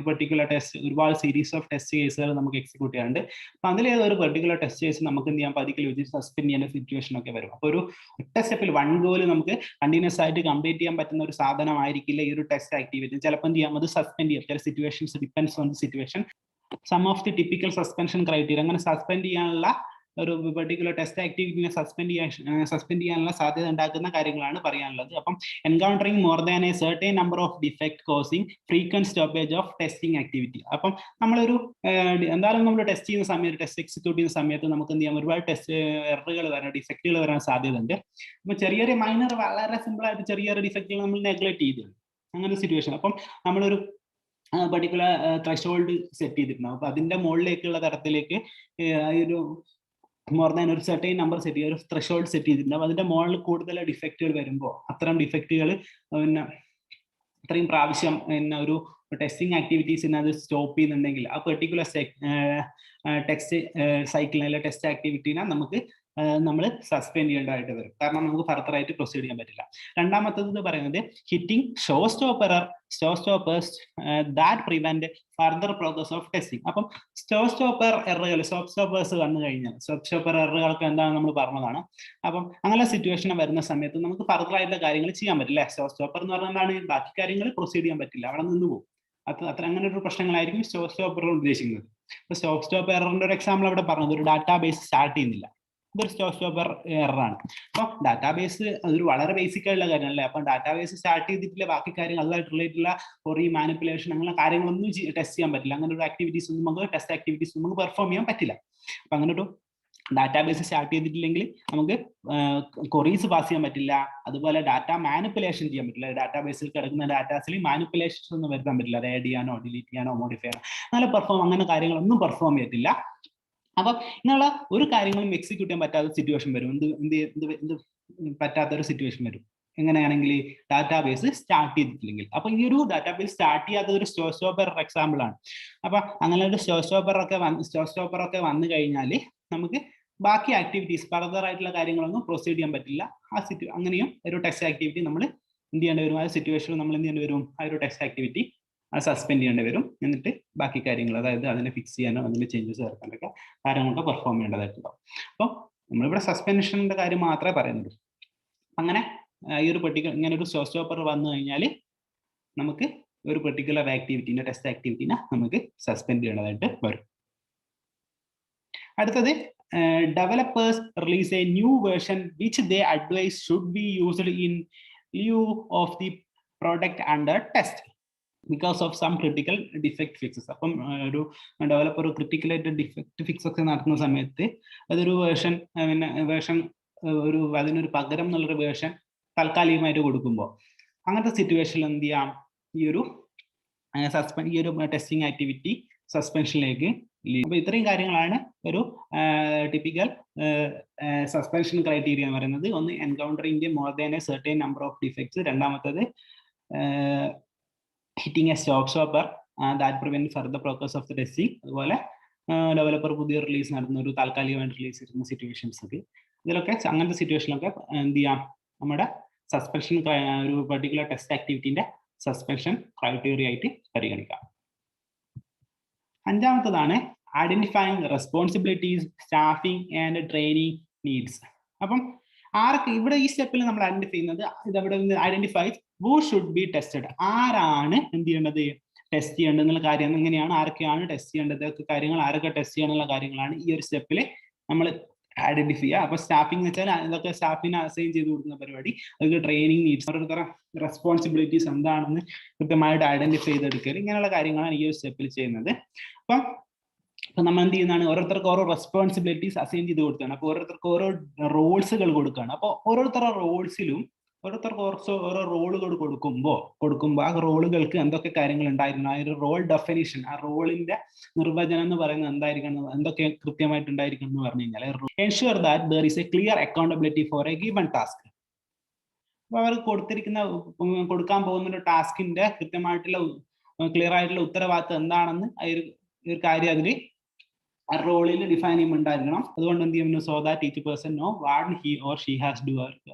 പെർട്ടിക്കുലർ ടെസ്റ്റ് ഒരുപാട് സീരീസ് ഓഫ് ടെസ്റ്റ് കേസുകൾ നമുക്ക് എക്സിക്യൂട്ട് ചെയ്യാറുണ്ട്. അപ്പൊ അതിലേത് ഒരു പെർട്ടിക്കുലർ ടെസ്റ്റ് കേസ് നമുക്ക് എന്ത് ചെയ്യാം, പതിക്കൽ വെച്ച് സസ്പെൻഡ് ചെയ്യേണ്ട സിറ്റുവേഷൻ ഒക്കെ വരും. അപ്പോൾ ഒരു ഒറ്റ സ്റ്റെപ്പിൽ വൺ ഗോയിൽ നമുക്ക് കണ്ടിന്യൂസ് ആയിട്ട് കംപ്ലീറ്റ് ചെയ്യാൻ പറ്റുന്ന ഒരു സാധനമായിരിക്കില്ല ഈ ഒരു ടെസ്റ്റ് ആക്ടിവിറ്റി. ചിലപ്പോൾ എന്ത് ചെയ്യാം, അത് സസ്പെൻഡ് ചെയ്യാം. ചില situations depends on the situation. Some of the typical suspension criteria, അങ്ങനെ സസ്പെൻഡ് ചെയ്യാനുള്ള ഒരു പെർട്ടിക്കുലർ ടെസ്റ്റ് ആക്ടിവിറ്റിനെ സസ്പെൻഡ് ചെയ്യാനുള്ള സാധ്യത ഉണ്ടാക്കുന്ന കാര്യങ്ങളാണ് പറയാനുള്ളത്. അപ്പം encountering more than a certain number of defect causing frequent stoppage of testing activity. അപ്പം നമ്മളൊരു എന്തായാലും നമ്മൾ ടെസ്റ്റ് ചെയ്യുന്ന സമയത്ത്, ടെസ്റ്റ് എക്സിക്യൂട്ട് ചെയ്യുന്ന സമയത്ത് നമുക്ക് എന്ത് ചെയ്യാം, ഒരുപാട് ടെസ്റ്റ് എററുകൾ വരാൻ, ഡിഫക്റ്റുകൾ വരാൻ സാധ്യത ഉണ്ട്. അപ്പൊ ചെറിയൊരു മൈനർ വളരെ സിമ്പിൾ ആയിട്ട് ചെറിയൊരു ഡിഫക്റ്റുകൾ നമ്മൾ നെഗ്ലക്ട് ചെയ്തു അങ്ങനെ സിറ്റുവേഷൻ. അപ്പം നമ്മളൊരു പെർട്ടിക്കുലർ ത്രെഷോൾഡ് സെറ്റ് ചെയ്തിട്ടുണ്ടാവും. അപ്പൊ അതിന്റെ മുകളിലേക്കുള്ള തരത്തിലേക്ക് ഒരു മോർ ദാൻ ഒരു സർട്ടൈൻ നമ്പർ സെറ്റ് ചെയ്യുക, ഒരു ത്രെഷോൾഡ് സെറ്റ് ചെയ്തിട്ടുണ്ടാവും. അതിന്റെ മുകളിൽ കൂടുതൽ ഡിഫക്റ്റുകൾ വരുമ്പോൾ അത്തരം ഡിഫക്റ്റുകൾ പിന്നെ അത്രയും പ്രാവശ്യം പിന്നെ ഒരു ടെസ്റ്റിംഗ് ആക്ടിവിറ്റീസിന് അത് സ്റ്റോപ്പ് ചെയ്യുന്നുണ്ടെങ്കിൽ ആ പെർട്ടിക്കുലർ ടെസ്റ്റ് സൈക്കിളിനെ അല്ലെങ്കിൽ ടെസ്റ്റ് ആക്ടിവിറ്റീനെ നമ്മൾ സസ്പെൻഡ് ചെയ്യേണ്ടതായിട്ട് വരും. കാരണം നമുക്ക് ഫർദർ ആയിട്ട് പ്രൊസീഡ് ചെയ്യാൻ പറ്റില്ല. രണ്ടാമത്തേത് പറയുന്നത് hitting show stoppers that prevent further progress of testing. അപ്പം ഷോ സ്റ്റോപ്പേഴ്സ് വന്നു കഴിഞ്ഞാൽ എററുകൾക്ക് എന്താണെന്ന് നമ്മൾ പറഞ്ഞതാണ്. അപ്പം അങ്ങനെ സിറ്റുവേഷൻ വരുന്ന സമയത്ത് നമുക്ക് ഫർദർ ആയിട്ടുള്ള കാര്യങ്ങൾ ചെയ്യാൻ പറ്റില്ല. ഷോ സ്റ്റോപ്പർ എന്ന് പറഞ്ഞാൽ ബാക്കി കാര്യങ്ങൾ പ്രൊസീഡ് ചെയ്യാൻ പറ്റില്ല, അവിടെ നിന്ന് പോകും. അത്ര അങ്ങനെ ഒരു പ്രശ്നങ്ങളായിരിക്കും ഷോ സ്റ്റോപ്പർ ഉദ്ദേശിക്കുന്നത്. ഇപ്പൊ ഷോ സ്റ്റോപ്പ് എററിന്റെ ഒരു എക്സാമ്പിൾ അവിടെ പറഞ്ഞത്, ഒരു ഡാറ്റാ ബേസ് സ്റ്റാർട്ട് ചെയ്യുന്നില്ല. ഇതൊരു സ്റ്റോപ്പർ എററാണ്. അപ്പോൾ ഡാറ്റാബേസ് അതൊരു വളരെ ബേസിക് ആയിട്ടുള്ള കാര്യമല്ലേ. അപ്പം ഡാറ്റാബേസ് സ്റ്റാർട്ട് ചെയ്തിട്ടില്ല ബാക്കി കാര്യങ്ങൾ അതുമായിട്ട് റിലേറ്റ് ഉള്ള കൊറി മാനിപ്പുലേഷൻ അങ്ങനെ കാര്യങ്ങളൊന്നും ടെസ്റ്റ് ചെയ്യാൻ പറ്റില്ല. അങ്ങനെ ഒരു ആക്ടിവിറ്റീസ് ഒന്നും നമുക്ക് ടെസ്റ്റ് ആക്ടിവിറ്റീസ് നമുക്ക് പെർഫോം ചെയ്യാൻ പറ്റില്ല. അപ്പം അങ്ങനെ ഒരു ഡാറ്റാബേസ് സ്റ്റാർട്ട് ചെയ്തിട്ടില്ലെങ്കിൽ നമുക്ക് കൊറീസ് പാസ് ചെയ്യാൻ പറ്റില്ല. അതുപോലെ ഡാറ്റ മാനിപ്പുലേഷൻ ചെയ്യാൻ പറ്റില്ല. ഡാറ്റാബേസിൽ കിടക്കുന്ന ഡാറ്റാസിൽ മാനിപ്പുലേഷൻസ് ഒന്നും വരുത്താൻ പറ്റില്ല. അത് ആഡ് ചെയ്യാനോ ഡിലീറ്റ് ചെയ്യാനോ മോഡിഫൈ ചെയ്യാനോ നല്ല അങ്ങനെ കാര്യങ്ങളൊന്നും പെർഫോം ചെയ്യത്തില്ല. അപ്പൊ ഇങ്ങനെയുള്ള ഒരു കാര്യങ്ങളും എക്സിക്യൂട്ട് ചെയ്യാൻ പറ്റാത്ത സിറ്റുവേഷൻ വരും. എന്ത് പറ്റാത്തൊരു സിറ്റുവേഷൻ വരും. എങ്ങനെയാണെങ്കിൽ ഡാറ്റാബേസ് സ്റ്റാർട്ട് ചെയ്തിട്ടില്ലെങ്കിൽ. അപ്പൊ ഈ ഒരു ഡാറ്റാബേസ് സ്റ്റാർട്ട് ചെയ്യാത്ത ഒരു സ്റ്റോപ്പർ എക്സാമ്പിൾ ആണ്. അപ്പൊ അങ്ങനെ ഒരു സ്റ്റോപ്പർ ഒക്കെ വന്നു കഴിഞ്ഞാൽ നമുക്ക് ബാക്കി ആക്ടിവിറ്റീസ് ഫർദർ ആയിട്ടുള്ള കാര്യങ്ങളൊന്നും പ്രൊസീഡ് ചെയ്യാൻ പറ്റില്ല. അങ്ങനെയും ഒരു ടെസ്റ്റ് ആക്ടിവിറ്റി നമ്മൾ എന്ത് ചെയ്യേണ്ടി വരും? ആ സിറ്റുവേഷനിൽ നമ്മൾ എന്ത് ചെയ്യേണ്ടി വരും? ആ ഒരു ടെസ്റ്റ് ആക്ടിവിറ്റി സസ്പെൻഡ് ചെയ്യേണ്ടി വരും. എന്നിട്ട് ബാക്കി കാര്യങ്ങൾ, അതായത് അതിനെ ഫിക്സ് ചെയ്യാനോ അതിന് ചേഞ്ചസ് ചേർക്കാനൊക്കെ കാര്യങ്ങളൊക്കെ പെർഫോം ചെയ്യേണ്ടതായിട്ടുണ്ടാവും. അപ്പോൾ നമ്മളിവിടെ സസ്പെൻഷൻ്റെ കാര്യം മാത്രമേ പറയുന്നുള്ളൂ. അങ്ങനെ ഈ ഒരു ഇങ്ങനെ ഒരു സ്റ്റോപ്പർ വന്നു കഴിഞ്ഞാൽ നമുക്ക് ഒരു പെർട്ടിക്കുലർ ആക്ടിവിറ്റീനെ ടെസ്റ്റ് ആക്ടിവിറ്റീനെ നമുക്ക് സസ്പെൻഡ് ചെയ്യേണ്ടതായിട്ട് വരും. അടുത്തത് developers release a new version which they advise should be used in lieu of the product under test because of some critical defect fixes. അപ്പം ഒരു ഡെവലപ്പർ ഒരു ക്രിട്ടിക്കൽ ആയിട്ട് ഡിഫക്റ്റ് ഫിക്സ് ഒക്കെ നടത്തുന്ന സമയത്ത് അതൊരു വേർഷൻ അതിനൊരു പകരം എന്നുള്ളൊരു വേർഷൻ താൽക്കാലികമായിട്ട് കൊടുക്കുമ്പോൾ അങ്ങനത്തെ സിറ്റുവേഷനിൽ എന്ത് ചെയ്യാം? ഈ ഒരു ടെസ്റ്റിംഗ് ആക്ടിവിറ്റി സസ്പെൻഷനിലേക്ക്. അപ്പൊ ഇത്രയും കാര്യങ്ങളാണ് ഒരു ടിപ്പിക്കൽ സസ്പെൻഷൻ ക്രൈറ്റീരിയ എന്ന് പറയുന്നത്. ഒന്ന്, encountering more than a certain number of defects. രണ്ടാമത്തത് hitting a stopper that prevent further progress of the testing. അതുപോലെ ഡെവലപ്പർ പുതിയ റിലീസ് നടത്തുന്ന ഒരു താൽക്കാലികമായിട്ട് റിലീസ് ചെയ്യുന്ന സിറ്റുവേഷൻസ് ഒക്കെ. ഇതിലൊക്കെ അങ്ങനത്തെ സിറ്റുവേഷനിലൊക്കെ എന്ത് ചെയ്യാം? നമ്മുടെ സസ്പെൻഷൻ ഒരു പെർട്ടിക്കുലർ ടെസ്റ്റ് ആക്ടിവിറ്റിന്റെ സസ്പെൻഷൻ ക്രൈറ്റീരിയ ആയിട്ട് പരിഗണിക്കാം. അഞ്ചാമത്തതാണ് identifying responsibilities, staffing and training needs. അപ്പം ആരൊക്കെ ഇവിടെ ഈ സ്റ്റെപ്പിൽ നമ്മൾ ഐഡന്റിഫൈ ചെയ്യുന്നത്, ഇതവിടെ identify who should be tested, ആരാണ് എന്ത് ചെയ്യേണ്ടത്? ടെസ്റ്റ് ചെയ്യേണ്ടത് എന്നുള്ള കാര്യം. എങ്ങനെയാണ്, ആരൊക്കെയാണ് ടെസ്റ്റ് ചെയ്യേണ്ടത് കാര്യങ്ങൾ, ആരൊക്കെ ടെസ്റ്റ് ചെയ്യാനുള്ള കാര്യങ്ങളാണ് ഈ ഒരു സ്റ്റെപ്പിൽ നമ്മൾ ഐഡന്റിഫൈ ചെയ്യുക. അപ്പൊ സ്റ്റാഫിംഗ് എന്ന് വെച്ചാൽ ഇതൊക്കെ സ്റ്റാഫിനെ അസൈൻ ചെയ്ത് കൊടുക്കുന്ന പരിപാടി. അതൊക്കെ ട്രെയിനിങ് നീഡ്സ്, ഓരോരുത്തരുടെ റെസ്പോൺസിബിലിറ്റീസ് എന്താണെന്ന് കൃത്യമായിട്ട് ഐഡന്റിഫൈ ചെയ്തെടുക്കുക. ഇങ്ങനെയുള്ള കാര്യങ്ങളാണ് ഈ ഒരു സ്റ്റെപ്പിൽ ചെയ്യുന്നത്. അപ്പം നമ്മൾ എന്ത് ചെയ്യുന്നതാണ്? ഓരോരുത്തർക്ക് ഓരോ റെസ്പോൺസിബിലിറ്റീസ് അസൈൻ ചെയ്ത് കൊടുക്കുകയാണ്. അപ്പോൾ ഓരോരുത്തർക്ക് ഓരോ റോൾസുകൾ കൊടുക്കുകയാണ്. അപ്പോൾ ഓരോരുത്തരുടെ റോൾസിലും ഓരോരുത്തർക്ക് ഓരോ റോളുകൾ കൊടുക്കുമ്പോൾ ആ റോളുകൾക്ക് എന്തൊക്കെ കാര്യങ്ങൾ ഉണ്ടായിരിക്കണം, ആ ഒരു റോൾ ഡെഫിനിഷൻ, ആ റോളിന്റെ നിർവചനം എന്ന് പറയുന്നത് എന്തായിരിക്കണം, എന്തൊക്കെ കൃത്യമായിട്ട് ഉണ്ടായിരിക്കണം എന്ന് പറഞ്ഞു കഴിഞ്ഞാൽ ensure that there is a clear accountability for a given task. അപ്പൊ അവർ കൊടുക്കാൻ പോകുന്ന ഒരു ടാസ്കിന്റെ കൃത്യമായിട്ടുള്ള ക്ലിയർ ആയിട്ടുള്ള ഉത്തരവാദിത്തം എന്താണെന്ന് ഒരു കാര്യം അതിൽ ആ റോളിൽ ഡിഫൈൻ ചെയ്യുമ്പോൾ ഉണ്ടായിരിക്കണം. അതുകൊണ്ട് എന്ത് ചെയ്യുന്നു? So that each person no what he or she has do.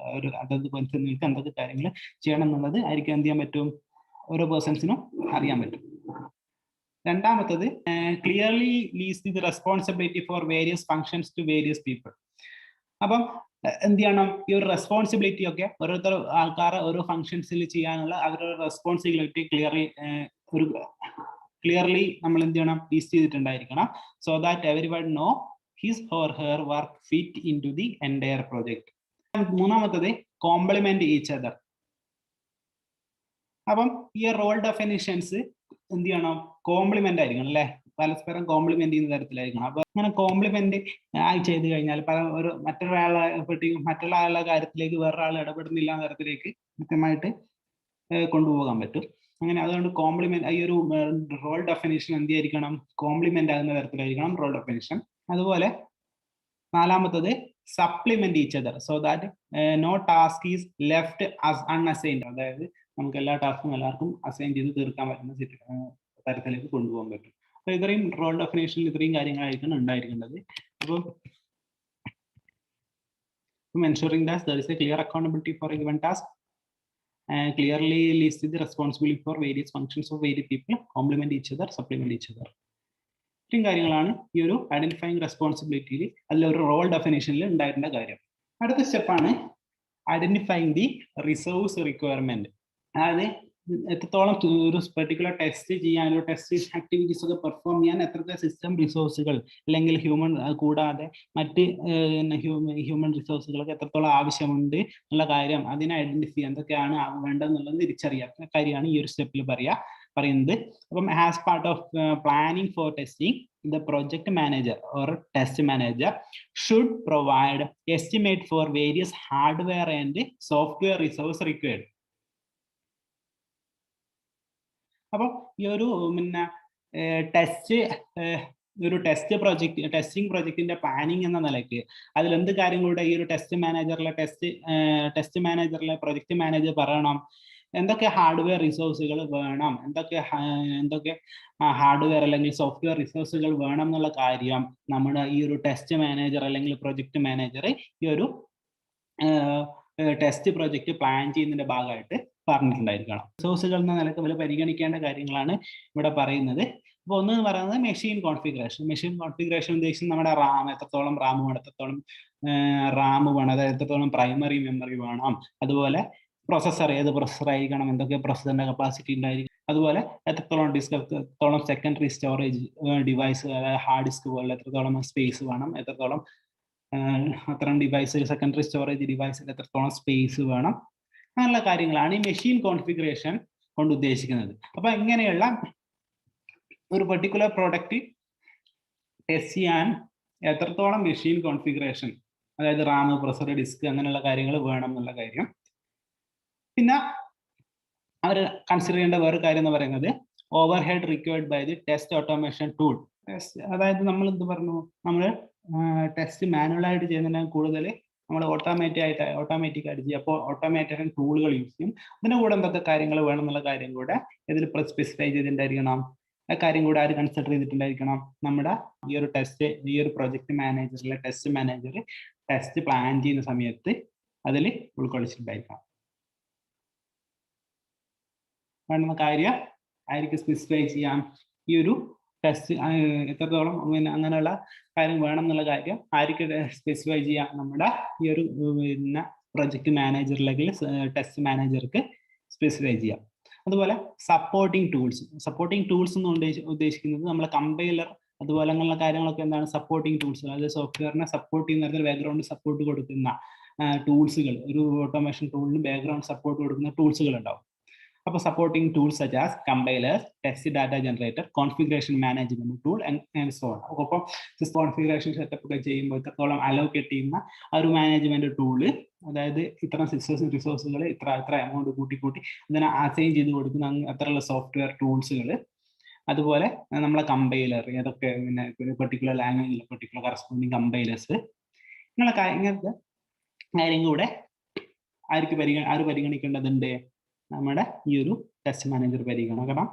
അതത് പേഴ്സണുകൾക്ക് എന്തൊക്കെ കാര്യങ്ങൾ ചെയ്യണം എന്നുള്ളത് ആയിരിക്കും എന്ത് ചെയ്യാൻ പറ്റും? ഓരോ പേഴ്സൺസിനും അറിയാൻ പറ്റും. രണ്ടാമത്തത് clearly list the responsibility for various functions to various people. അപ്പം എന്ത് ചെയ്യണം? ഈ ഒരു റെസ്പോൺസിബിലിറ്റി ഒക്കെ ഓരോരുത്തർ ആൾക്കാരെ ഓരോ ഫങ്ഷൻസിൽ ചെയ്യാനുള്ള അവരുടെ റെസ്പോൺസിബിലിറ്റി ക്ലിയർലി നമ്മൾ എന്ത് ചെയ്യണം? ലിസ്റ്റ് ചെയ്തിട്ടുണ്ടായിരിക്കണം. So that everyone know his or her work fit in to the entire project. മൂന്നാമത്തത് കോംപ്ലിമെന്റ് ഈച്ച് അതർ. അപ്പം ഈ റോൾ ഡെഫിനിഷൻസ് എന്ത് ചെയ്യണം? കോംപ്ലിമെന്റ് ആയിരിക്കണം അല്ലെ, പരസ്പരം കോംപ്ലിമെന്റ് ചെയ്യുന്ന തരത്തിലായിരിക്കണം. അപ്പൊ അങ്ങനെ കോംപ്ലിമെന്റ് ആയി ചെയ്ത് കഴിഞ്ഞാൽ മറ്റൊരാളുടെ കാര്യത്തിലേക്ക് വേറൊരാൾ ഇടപെടുന്നില്ല എന്ന തരത്തിലേക്ക് കൃത്യമായിട്ട് കൊണ്ടുപോകാൻ പറ്റും. അങ്ങനെ അതുകൊണ്ട് കോംപ്ലിമെന്റ്, ഈ ഒരു റോൾ ഡെഫിനിഷൻ എന്തായിരിക്കണം? കോംപ്ലിമെന്റ് ആകുന്ന തരത്തിലായിരിക്കണം റോൾ ഡെഫിനിഷൻ. അതുപോലെ നാലാമത്തത് supplement each other so that no task is left unassigned. അതായത് നമുക്ക് എല്ലാ ടാസ്കും എല്ലാവർക്കും അസൈൻ ചെയ്ത് തീർക്കാൻ പറ്റുന്ന തരത്തിലേക്ക് കൊണ്ടുപോകാൻ പറ്റും. അപ്പൊ ഇത്രയും റോൾ ഡെഫിനേഷനിൽ ഇത്രയും കാര്യങ്ങളായിരിക്കണം ഉണ്ടായിരിക്കേണ്ടത്. അപ്പോൾ ensuring that there is a clear accountability for a given task, clearly list the responsibility for various functions of various people, complement each other, supplement each other. ഇത്രയും കാര്യങ്ങളാണ് ഈ ഒരു ഐഡന്റിഫൈങ് റെസ്പോൺസിബിലിറ്റിയിൽ അതിലൊരു റോൾ ഡെഫിനേഷനിൽ ഉണ്ടായിരുന്ന കാര്യം. അടുത്ത സ്റ്റെപ്പാണ് ഐഡന്റിഫൈങ് ദി റിസോഴ്സ് റിക്വയർമെന്റ്. അതായത് എത്രത്തോളം ഒരു പെർട്ടിക്കുലർ ടെസ്റ്റ് ചെയ്യാൻ, ഒരു ടെസ്റ്റ് ആക്ടിവിറ്റീസ് ഒക്കെ പെർഫോം ചെയ്യാൻ എത്രത്തെ സിസ്റ്റം റിസോഴ്സുകൾ അല്ലെങ്കിൽ ഹ്യൂമൻ കൂടാതെ മറ്റ് ഹ്യൂമൻ റിസോഴ്സുകളൊക്കെ എത്രത്തോളം ആവശ്യമുണ്ട് എന്നുള്ള കാര്യം അതിനെ ഐഡന്റിഫൈ എന്തൊക്കെയാണ് വേണ്ടതെന്നുള്ളത് തിരിച്ചറിയാത്ത കാര്യമാണ് ഈ ഒരു സ്റ്റെപ്പിൽ പറയുന്നത്. അപ്പം as part of planning four testing, the project manager or test manager should provide estimate for various hardware and software resource required. അപ്പോൾ ഈ ഒരു പിന്നെ ഒരു ടെസ്റ്റിംഗ് പ്രൊജക്ടിന്റെ പ്ലാനിങ് എന്ന നിലയ്ക്ക് അതിൽ എന്ത് കാര്യങ്ങളുടെ ഈ ഒരു ടെസ്റ്റ് മാനേജറിലെ പ്രൊജക്ട് മാനേജർ പറയണം, എന്തൊക്കെ ഹാർഡ്വെയർ റിസോഴ്സുകൾ വേണം, എന്തൊക്കെ ഹാർഡ്വെയർ അല്ലെങ്കിൽ സോഫ്റ്റ്വെയർ റിസോഴ്സുകൾ വേണം എന്നുള്ള കാര്യം നമ്മുടെ ഈ ഒരു ടെസ്റ്റ് മാനേജർ അല്ലെങ്കിൽ പ്രൊജക്ട് മാനേജർ ഈ ഒരു ടെസ്റ്റ് പ്രൊജക്ട് പ്ലാൻ ചെയ്യുന്നതിന്റെ ഭാഗമായിട്ട് പറഞ്ഞിട്ടുണ്ടായിരിക്കണം. റിസോഴ്സുകൾ എന്ന നിലയ്ക്ക് അവർ പരിഗണിക്കേണ്ട കാര്യങ്ങളാണ് ഇവിടെ പറയുന്നത്. അപ്പോൾ ഒന്ന് പറയുന്നത് മെഷീൻ കോൺഫിഗറേഷൻ ഉദ്ദേശിച്ച് നമ്മുടെ റാം എത്രത്തോളം റാം വേണം, അതായത് എത്രത്തോളം പ്രൈമറി മെമ്മറി വേണം, അതുപോലെ പ്രോസസ്സർ ഏത് പ്രോസസ്സർ ആയിരിക്കണം, എന്തൊക്കെ പ്രോസസ്സറിന്റെ കപ്പാസിറ്റി ഉണ്ടായിരിക്കും, അതുപോലെ എത്രത്തോളം ഡിസ്ക്, എത്രത്തോളം സെക്കൻഡറി സ്റ്റോറേജ് ഡിവൈസ്, അതായത് ഹാർഡ് ഡിസ്ക് പോലെ എത്രത്തോളം സ്പേസ് വേണം, എത്രത്തോളം അത്തരം ഡിവൈസിൽ സെക്കൻഡറി സ്റ്റോറേജ് ഡിവൈസിൽ എത്രത്തോളം സ്പേസ് വേണം, അങ്ങനെയുള്ള കാര്യങ്ങളാണ് ഈ മെഷീൻ കോൺഫിഗറേഷൻ കൊണ്ട് ഉദ്ദേശിക്കുന്നത്. അപ്പൊ ഇങ്ങനെയുള്ള ഒരു പെർട്ടിക്കുലർ പ്രോഡക്റ്റ് ടെസ്റ്റ് ചെയ്യാൻ എത്രത്തോളം മെഷീൻ കോൺഫിഗറേഷൻ, അതായത് റാം, പ്രൊസസർ, ഡിസ്ക് അങ്ങനെയുള്ള കാര്യങ്ങൾ വേണം എന്നുള്ള കാര്യം. പിന്നെ അവർ കൺസിഡർ ചെയ്യേണ്ട വേറെ കാര്യം എന്ന് പറയുന്നത് overhead required by the test automation tool. അതായത് നമ്മൾ എന്ത് പറഞ്ഞു, നമ്മൾ ടെസ്റ്റ് മാനുവലായിട്ട് ചെയ്യുന്നതിന് കൂടുതൽ നമ്മൾ ഓട്ടോമാറ്റിക് ആയിട്ട് ചെയ്യും. അപ്പോൾ ഓട്ടോമാറ്റഡ് ടൂളുകൾ യൂസ് ചെയ്യും. അതിൻ്റെ കൂടെ എന്തൊക്കെ കാര്യങ്ങൾ വേണം എന്നുള്ള കാര്യം കൂടെ ഇതിൽ സ്പെസിഫൈ ചെയ്തിട്ടുണ്ടായിരിക്കണം. ആ കാര്യം കൂടെ ആര് കൺസിഡർ ചെയ്തിട്ടുണ്ടായിരിക്കണം, നമ്മുടെ ഈ ഒരു പ്രൊജക്ട് മാനേജറിലെ ടെസ്റ്റ് മാനേജർ ടെസ്റ്റ് പ്ലാൻ ചെയ്യുന്ന സമയത്ത് അതിൽ ഉൾക്കൊള്ളിച്ചിട്ടുണ്ടായിരിക്കണം. വേണ്ടുന്ന കാര്യം ആയിരിക്കും സ്പെസിഫൈ ചെയ്യാം. ഈ ഒരു ടെസ്റ്റ് എത്രത്തോളം അങ്ങനെയുള്ള കാര്യം വേണം എന്നുള്ള കാര്യം ആയിരിക്കും സ്പെസിഫൈ ചെയ്യാം, നമ്മുടെ ഈ ഒരു പിന്നെ പ്രൊജക്ട് മാനേജർ അല്ലെങ്കിൽ ടെസ്റ്റ് മാനേജർക്ക് സ്പെസിഫൈ ചെയ്യാം. അതുപോലെ സപ്പോർട്ടിംഗ് ടൂൾസ് എന്ന് ഉദ്ദേശിക്കുന്നത് നമ്മളെ കമ്പൈലർ അതുപോലെ അങ്ങനെയുള്ള കാര്യങ്ങളൊക്കെ എന്താണ് സപ്പോർട്ടിംഗ് ടൂൾസ്, അതായത് സോഫ്റ്റ്വെയറിനെ സപ്പോർട്ട് ചെയ്യുന്ന ബാക്ക്ഗ്രൗണ്ട് സപ്പോർട്ട് കൊടുക്കുന്ന ടൂൾസുകൾ, ഒരു ഓട്ടോമേഷൻ ടൂളിന് ബാക്ക്ഗ്രൗണ്ട് സപ്പോർട്ട് കൊടുക്കുന്ന ടൂൾസുകൾ ഉണ്ടാവും. അപ്പോൾ supporting tools such as compiler, test data generator, configuration management tool and so on. അപ്പോൾ കോൺഫിഗറേഷൻ സെറ്റപ്പ് ഒക്കെ ചെയ്യുമ്പോൾ ഇത്രത്തോളം അലോക്കേറ്റ് ചെയ്യുന്ന ആ ഒരു മാനേജ്മെന്റ് ടൂള്, അതായത് ഇത്തരം റിസോഴ്സുകൾ ഇത്ര എമൗണ്ട് കൂട്ടി അതിനെ അസൈൻ ചെയ്ത് കൊടുക്കുന്ന അത്രയുള്ള സോഫ്റ്റ്വെയർ ടൂൾസുകൾ, അതുപോലെ നമ്മളെ കമ്പൈലർ, ഏതൊക്കെ പിന്നെ പെർട്ടിക്കുലർ ലാംഗ്വേജിൽ പെർട്ടിക്കുലർ കറസ്പോണ്ടിങ് കമ്പൈലേഴ്സ്, ഇങ്ങനത്തെ കാര്യം കൂടെ ആര് പരിഗണിക്കേണ്ടതുണ്ട്, നമ്മുടെ ഈ ഒരു ടെസ്റ്റ് മാനേജർ പരിഗണിക്കണം.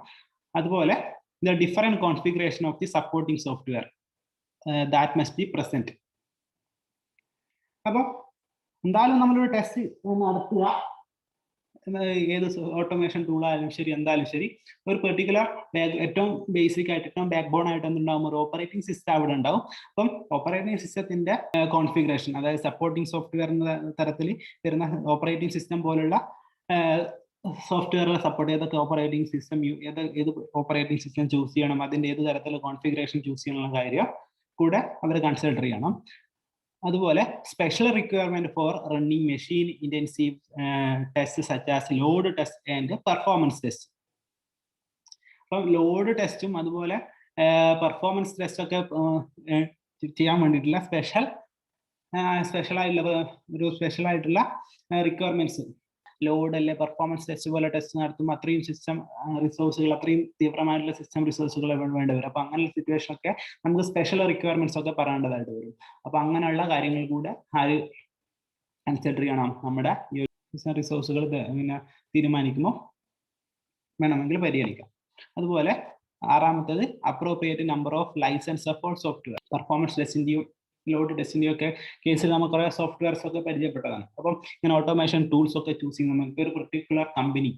അതുപോലെ the different configuration of the supporting software that must be present. അപ്പോൾ എന്തായാലും നമ്മളൊരു ടെസ്റ്റ് നടത്തുക, ഏത് ഓട്ടോമേഷൻ ടൂളായാലും ശരി, എന്തായാലും ശരി, ഒരു പെർട്ടിക്കുലർ ഏറ്റവും ബേസിക് ആയിട്ട് ഏറ്റവും ബാക്ക് ബോൺ ആയിട്ട് എന്തുണ്ടാവും, ഒരു ഓപ്പറേറ്റിംഗ് സിസ്റ്റം അവിടെ ഉണ്ടാവും. അപ്പം ഓപ്പറേറ്റിംഗ് സിസ്റ്റത്തിന്റെ കോൺഫിഗറേഷൻ, അതായത് സപ്പോർട്ടിംഗ് സോഫ്റ്റ്വെയർ എന്ന തരത്തിൽ വരുന്ന ഓപ്പറേറ്റിംഗ് സിസ്റ്റം പോലുള്ള സോഫ്റ്റ്വെയറിൽ സപ്പോർട്ട് ഏതൊക്കെ ഓപ്പറേറ്റിംഗ് സിസ്റ്റം ഏത് ഓപ്പറേറ്റിംഗ് സിസ്റ്റം ചൂസ് ചെയ്യണം, അതിന്റെ ഏത് തരത്തിലുള്ള കോൺഫിഗറേഷൻ ചൂസ് ചെയ്യണമെന്ന കാര്യം കൂടെ അവർ കൺസിഡർ ചെയ്യണം. അതുപോലെ special requirement for running machine intensive test such as load test and performance test. അപ്പം ലോഡ് ടെസ്റ്റും അതുപോലെ പെർഫോമൻസ് ടെസ്റ്റ് ഒക്കെ ചെയ്യാൻ വേണ്ടിയിട്ടുള്ള സ്പെഷ്യൽ ആയിട്ടുള്ള റിക്വയർമെന്റ്സ്, ലോഡ് അല്ലെ പെർഫോമൻസ് ടെസ്റ്റ് പോലെ ടെസ്റ്റ് നടത്തുമ്പോൾ അത്രയും സിസ്റ്റം റിസോഴ്സുകൾ, അത്രയും തീവ്രമായിട്ടുള്ള സിസ്റ്റം റിസോഴ്സുകൾ വേണ്ടി വരും. അപ്പൊ അങ്ങനെയുള്ള സിറ്റുവേഷൻ ഒക്കെ നമുക്ക് സ്പെഷ്യൽ റിക്വയർമെന്റ്സ് ഒക്കെ പറയേണ്ടതായിട്ട് വരും. അപ്പൊ അങ്ങനെയുള്ള കാര്യങ്ങൾ കൂടെ ആര് കൺസിഡർ ചെയ്യണം, നമ്മുടെ ഈ സിസ്റ്റം റിസോഴ്സുകൾ പിന്നെ തീരുമാനിക്കുമ്പോൾ വേണമെങ്കിൽ പരിഗണിക്കാം. അതുപോലെ ആറാമത്തേത് appropriate number of licence of software. Performance ടെസ്റ്റിന്റെയും ലോഡ് ടെസ്റ്റിന്റെയും ഒക്കെ കേസിൽ നമുക്ക് കുറെ സോഫ്റ്റ്വെയർസ് ഒക്കെ പരിചയപ്പെട്ടതാണ്. അപ്പം ഇങ്ങനെ ഓട്ടോമേഷൻ ടൂൾസ് ഒക്കെ ചൂസ് ചെയ്യുന്ന നമുക്ക് ഒരു പെർട്ടിക്കുലർ കമ്പനി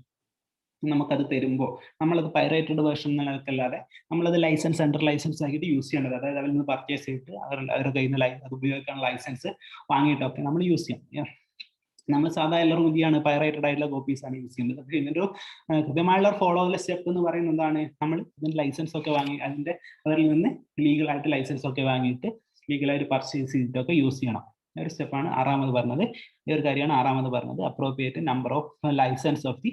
നമുക്കത് തരുമ്പോൾ നമ്മളത് പൈറേറ്റഡ് വേർഷൻ എന്നല്ലാതെ നമ്മളത് ലൈസൻസ് സെൻട്രൽ ലൈസൻസ് ആക്കിയിട്ട് യൂസ് ചെയ്യേണ്ടത്, അതായത് അവരിൽ നിന്ന് പർച്ചേസ് ചെയ്തിട്ട് അവരുടെ കയ്യിൽ നിന്ന് അത് ഉപയോഗിക്കാനുള്ള ലൈസൻസ് വാങ്ങിയിട്ടൊക്കെ നമ്മൾ യൂസ് ചെയ്യാം. നമ്മൾ സാധാ LRUG പൈറേറ്റഡ് ആയിട്ടുള്ള കോപ്പീസ് ആണ് യൂസ് ചെയ്യുന്നത്. പക്ഷേ ഇതിന്റെ ഒരു കൃത്യമായുള്ള ഫോളോ സ്റ്റെപ്പ് എന്ന് പറയുന്നത് എന്താണ്, നമ്മൾ ഇതിന്റെ ലൈസൻസ് ഒക്കെ വാങ്ങി അതിൽ നിന്ന് ലീഗലായിട്ട് ലൈസൻസ് ഒക്കെ വാങ്ങിയിട്ട് ലീഗലായിട്ട് പർച്ചേസ് ചെയ്തിട്ടൊക്കെ യൂസ് ചെയ്യണം. ഒരു സ്റ്റെപ്പാണ് ആറാമത് പറഞ്ഞത്. ഈ ഒരു കാര്യമാണ് ആറാമത് പറഞ്ഞത്. Appropriate number of licence of the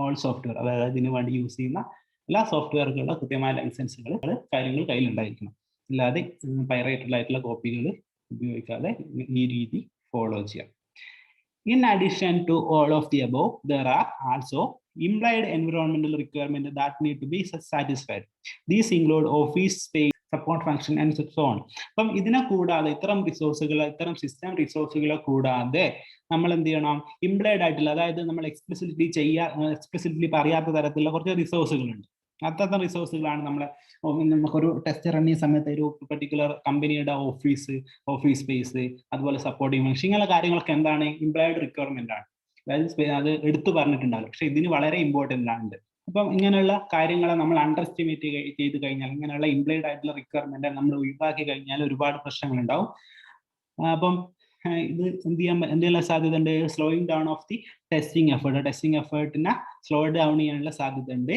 all software, അതായത് ഇതിനു വേണ്ടി യൂസ് ചെയ്യുന്ന എല്ലാ സോഫ്റ്റ്വെയറുകളുടെ കൃത്യമായ ലൈസൻസുകൾ കാര്യങ്ങൾ കയ്യിലുണ്ടായിരിക്കണം. അല്ലാതെ പൈറേറ്റഡ് ആയിട്ടുള്ള കോപ്പികൾ ഉപയോഗിക്കാതെ ഈ രീതി ഫോളോ ചെയ്യാം. In addition to all of the above, there are also implied environmental requirements that need to be satisfied. These include office space, support function and so on. അപ്പം ഇതിനെ കൂടാതെ ഇത്തരം റിസോഴ്സുകൾ, ഇത്തരം സിസ്റ്റം റിസോഴ്സുകളെ കൂടാതെ നമ്മൾ എന്ത് ചെയ്യണം, ഇംപ്ലൈഡ് ആയിട്ടുള്ള, അതായത് നമ്മൾ എക്സ്പ്ലിസിറ്റ്ലി പറയാത്ത തരത്തിലുള്ള കുറച്ച് റിസോഴ്സുകളുണ്ട്. അത്തരം റിസോഴ്സുകളാണ് നമുക്കൊരു ടെസ്റ്റ് റൺ ചെയ്യുന്ന സമയത്ത് ഒരു പെർട്ടിക്കുലർ കമ്പനിയുടെ ഓഫീസ് സ്പേസ്, അതുപോലെ സപ്പോർട്ടിംഗ് ഫംഗ്ഷൻ, ഇങ്ങനെയുള്ള കാര്യങ്ങളൊക്കെ എന്താണ്, ഇംപ്ലോയിഡ് റിക്വയർമെന്റ് ആണ്. അതായത് അത് എടുത്തു പറഞ്ഞിട്ടുണ്ടാവില്ല, പക്ഷെ ഇതിന് വളരെ ഇമ്പോർട്ടൻ്റ് ആണ്. അപ്പം ഇങ്ങനെയുള്ള കാര്യങ്ങളെ നമ്മൾ അണ്ടർ എസ്റ്റിമേറ്റ് ചെയ്ത് കഴിഞ്ഞാൽ, ഇങ്ങനെയുള്ള ഇംപ്ലോയിഡ് ആയിട്ടുള്ള റിക്വയർമെന്റ് നമ്മൾ ഒഴിവാക്കി കഴിഞ്ഞാൽ ഒരുപാട് പ്രശ്നങ്ങൾ ഉണ്ടാവും. അപ്പം ഇത് എന്തെല്ലാം സാധ്യത ഉണ്ട്, slowing down of the testing എഫേർട്ടിനെ സ്ലോ ഡൗൺ ചെയ്യാനുള്ള സാധ്യത ഉണ്ട്.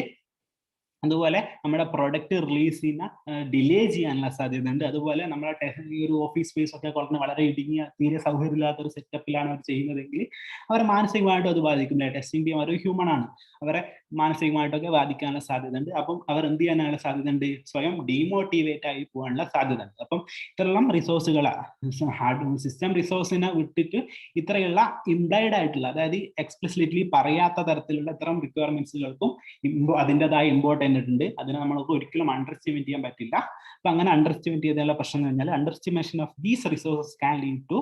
അതുപോലെ നമ്മുടെ പ്രൊഡക്റ്റ് റിലീസ് ചെയ്യുന്ന ഡിലേ ചെയ്യാനുള്ള സാധ്യത ഉണ്ട്. അതുപോലെ നമ്മുടെ ഈ ഒരു ഓഫീസ് സ്പേസ് ഒക്കെ കുറഞ്ഞ് വളരെ ഇടുങ്ങിയ തീരെ സൗകര്യമില്ലാത്ത ഒരു സെറ്റപ്പിലാണ് അവർ ചെയ്യുന്നതെങ്കിൽ അവരെ മാനസികമായിട്ടും അത് ബാധിക്കും. ടെസ്റ്റിംഗ് ടീം അവർ ഹ്യൂമൺ ആണ്, അവരെ മാനസികമായിട്ടൊക്കെ ബാധിക്കാനുള്ള സാധ്യത ഉണ്ട്. അപ്പം അവർ എന്ത് ചെയ്യാനുള്ള സാധ്യത ഉണ്ട്, സ്വയം ഡീമോട്ടിവേറ്റ് ആയി പോകാനുള്ള സാധ്യത ഉണ്ട്. അപ്പം ഇത്തരം റിസോഴ്സുകളെ, സിസ്റ്റം റിസോഴ്സിനെ വിട്ടിട്ട് ഇത്രയുള്ള ഇംപ്ലൈഡ് ആയിട്ടുള്ള, അതായത് എക്സ്പ്ലിസിറ്റ്ലി പറയാത്ത തരത്തിലുള്ള ഇത്തരം റിക്വയർമെന്റ്സുകൾക്കും അതിൻ്റെതായ ഇമ്പോർട്ടൻ്റ് ഉണ്ട്. അതിനെ നമ്മൾക്ക് ഒരിക്കലും അണ്ടർ എസ്റ്റിമേറ്റ് ചെയ്യാൻ പറ്റില്ല. അപ്പൊ അങ്ങനെ അണ്ടർ എസ്റ്റിമേറ്റ് ചെയ്താലുള്ള പ്രശ്നം എന്ന് പറഞ്ഞാൽ, underestimation of these resources can lead to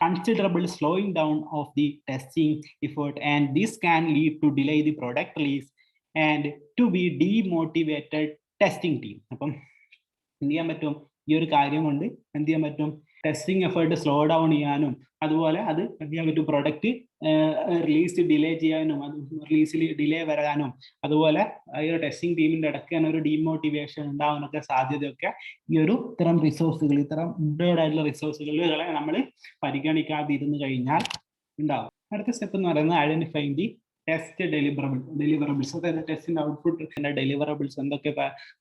considerable slowing down of the testing effort and this can lead to delay the product release and to be demotivated testing team. അപ്പം എന്ത് ചെയ്യാൻ പറ്റും, ഈ ഒരു കാര്യം കൊണ്ട് എന്ത് ചെയ്യാൻ പറ്റും, ടെസ്റ്റിംഗ് എഫേർട്ട് സ്ലോ ഡൗൺ ചെയ്യാനും, അതുപോലെ അത് എന്ത് ചെയ്യാൻ പറ്റും, പ്രൊഡക്റ്റ് റിലീസ് ഡിലേ ചെയ്യാനും, അത് റിലീസിൽ ഡിലേ വരാനും, അതുപോലെ ഈ ഒരു ടെസ്റ്റിംഗ് ടീമിന്റെ ഇടയ്ക്ക് തന്നെ ഒരു ഡീമോട്ടിവേഷൻ ഉണ്ടാവാനൊക്കെ സാധ്യതയൊക്കെ ഈ ഒരു ഇത്തരം റിസോഴ്സുകൾ, ഇത്തരം ഇംപ്ലോയിഡ് ആയിട്ടുള്ള റിസോഴ്സുകളെ നമ്മൾ പരിഗണിക്കാതിരുന്നു കഴിഞ്ഞാൽ ഉണ്ടാവും. അടുത്ത സ്റ്റെപ്പ് എന്ന് പറയുന്നത് ഐഡന്റിഫൈങ് ദി ടെസ്റ്റ് ഡെലിവറബിൾസ്. അതായത് ടെസ്റ്റിന്റെ ഔട്ട്പുട്ട് ഡെലിവറബിൾസ് എന്തൊക്കെ